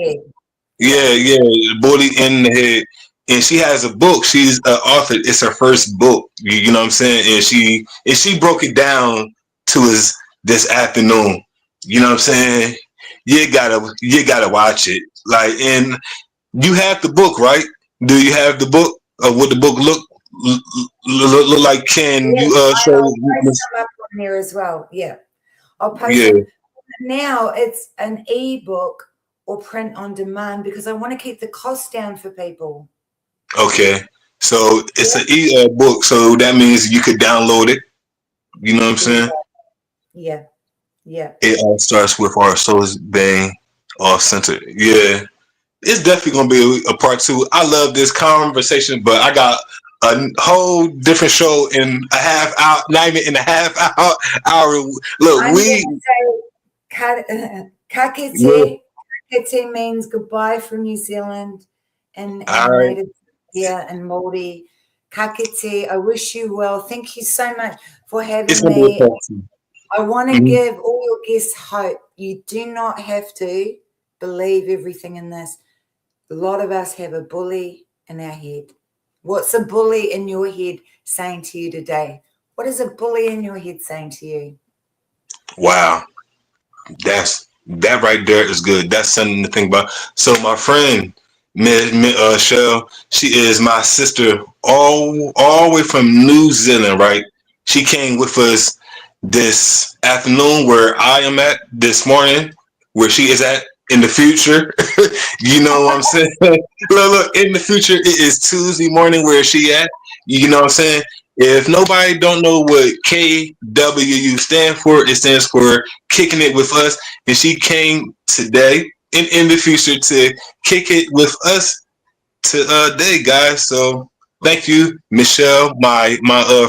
Yeah. yeah, bully in the head. And she has a book. She's an author. It's her first book. You know what I'm saying? And she broke it down to us this afternoon. You know what I'm saying? You gotta watch it. Like, and you have the book, right? Do you have the book of what the book look like? Can Yes, you show? I'll post them up on there as well. Yeah. I'll post Yeah. them. Now it's an ebook or print on demand because I want to keep the cost down for people. Okay. So it's Yeah. an book, so that means you could download it. You know what I'm saying? Yeah. Yeah. It all starts with our souls being off center. Yeah, it's definitely gonna be a part two. I love this conversation, but I got a whole different show in a half hour, not even in a half hour. Look, I'm we going to say yeah, kakete. Kakete means goodbye from New Zealand all and right. native here and Māori. Kakete, I wish you well. Thank you so much for It's having gonna be a me. part 2. I want to Mhm. give all your guests hope. You do not have to believe everything in this. A lot of us have a bully in our head. What's a bully in your head saying to you today? What is a bully in your head saying to you? Wow, that right there is good. That's something to think about. So my friend, Shell, she is my sister, all the way from New Zealand. Right, she came with us this afternoon where I am at this morning, where she is at in the future. You know what I'm saying? Look, in the future, it is Tuesday morning where she at. You know what I'm saying? If nobody don't know what K.W.U stand for, it stands for kicking it with us. And she came today and in the future to kick it with us today, guys. So thank you, Michelle, my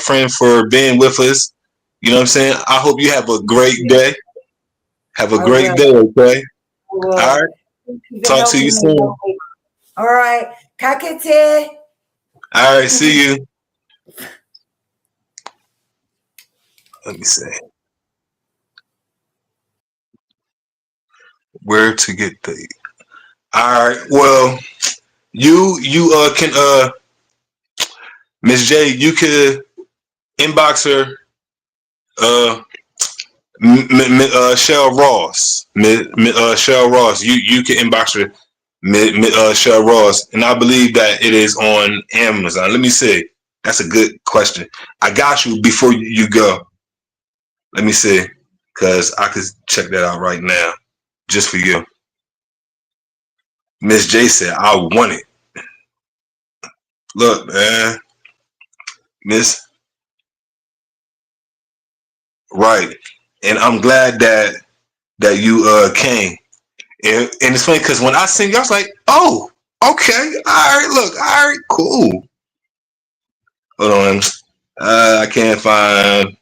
friend, for being with us. You know what I'm saying? I hope you have a great day. Have a I great will. day, okay? I All will. right. Thank you for Talk to you helping me. soon. All right. Kakete. All right. See you. Let me see where to get the. All right. Well, you can Miss J, you could inbox her uh Shell Ross. Shell Ross. You can inbox her Shell Ross, and I believe that it is on Amazon. Let me see. That's a good question. I got you before you go. Let me see, cause I could check that out right now, just for you. Miss J said, "I want it." Look, man, Miss Right, and I'm glad that you came. And it's funny because when I seen you, I was like, "Oh, okay, all right, look, all right, cool." Hold on, I can't find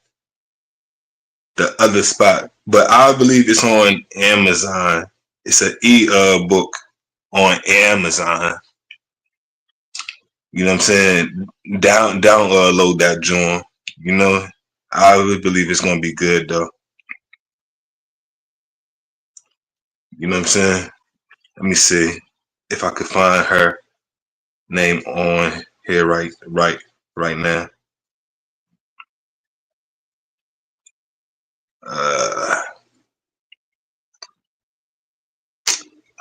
the other spot, but I believe it's on Amazon. It's an book on Amazon. You know what I'm saying? Download that joint. You know, I really believe it's gonna be good though. You know what I'm saying? Let me see if I could find her name on here right now. Uh,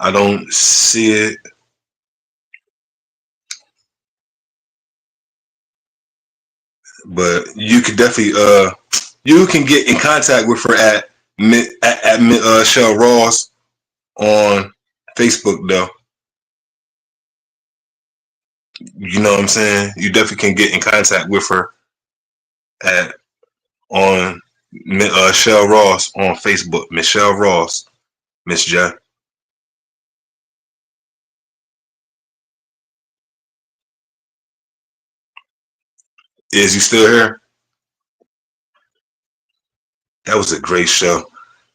I don't see it, but you could definitely you can get in contact with her at Shell Ross on Facebook though. You know what I'm saying? You definitely can get in contact with her at on Michelle Ross on Facebook. Michelle Ross. Miss J. Is you still here? That was a great show.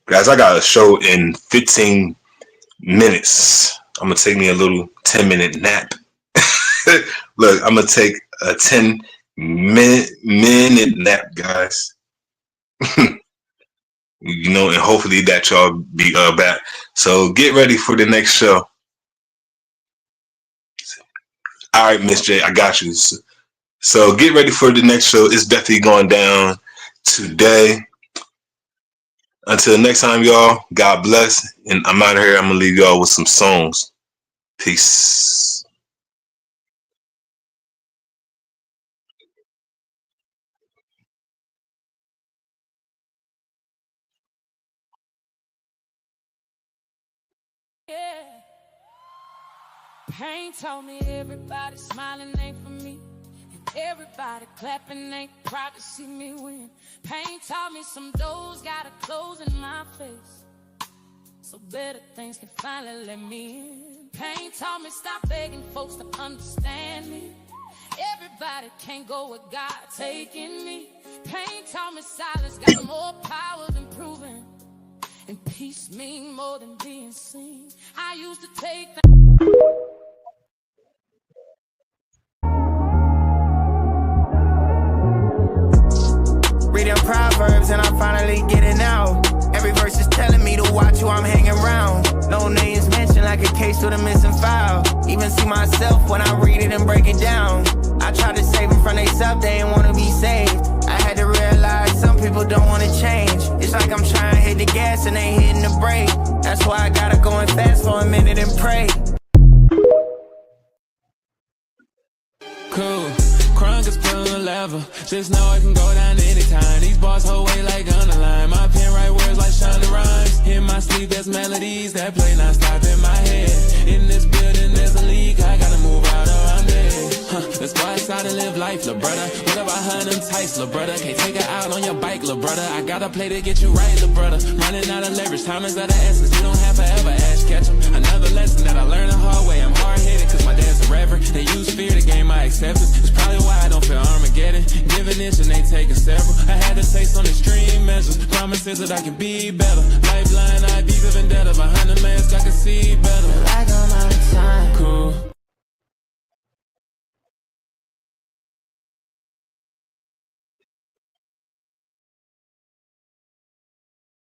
Guys, I got a show in 15 minutes. I'm going to take me a little 10-minute nap. Look, I'm going to take a 10-minute nap, guys. You know, and hopefully that y'all be back. So get ready for the next show. All right, Miss J, I got you. So get ready for the next show. It's definitely going down today. Until next time, y'all, God bless. And I'm out of here. I'm going to leave y'all with some songs. Peace. Yeah. Pain told me everybody smiling ain't for me. Everybody clapping ain't proud to see me win. Pain taught me some doors gotta close in my face, so better things can finally let me in. Pain taught me stop begging folks to understand me. Everybody can't go with God taking me. Pain taught me silence got more power than proving, and peace mean more than being seen. I used to take the Reading Proverbs and I'm finally getting out. Every verse is telling me to watch who I'm hanging around. No names mentioned like a case with a missing file. Even see myself when I read it and break it down. I tried to save them from themselves, they ain't wanna be saved. I had to realize some people don't wanna change. It's like I'm trying to hit the gas and they hitting the brake. That's why I gotta go in fast for a minute and pray. Cool. Crunk is pulling a lever. Just know I can go down anytime. These bars hold weight like underline. My pen write words like shining rhymes. In my sleep, there's melodies that play non-stop in my head. In this building, there's a leak. I gotta move out or I'm dead. That's why I try to live life, lil' brother. What about her them tights, lil' brother? Can't take her out on your bike, lil' brother. I gotta play to get you right, lil' brother. Running out of leverage, time is of the essence. You don't have forever, Ash Ketchum. Another lesson that I learned the hard way. I'm hard-headed cause my dad's a reverend. They use fear to gain my acceptance. It's probably why I don't feel Armageddon. Giving inch and they taking several. I had to take some extreme measures. Promises that I can be better. Lifeline, I be the vendetta. Behind the mask, I can see better. Like on my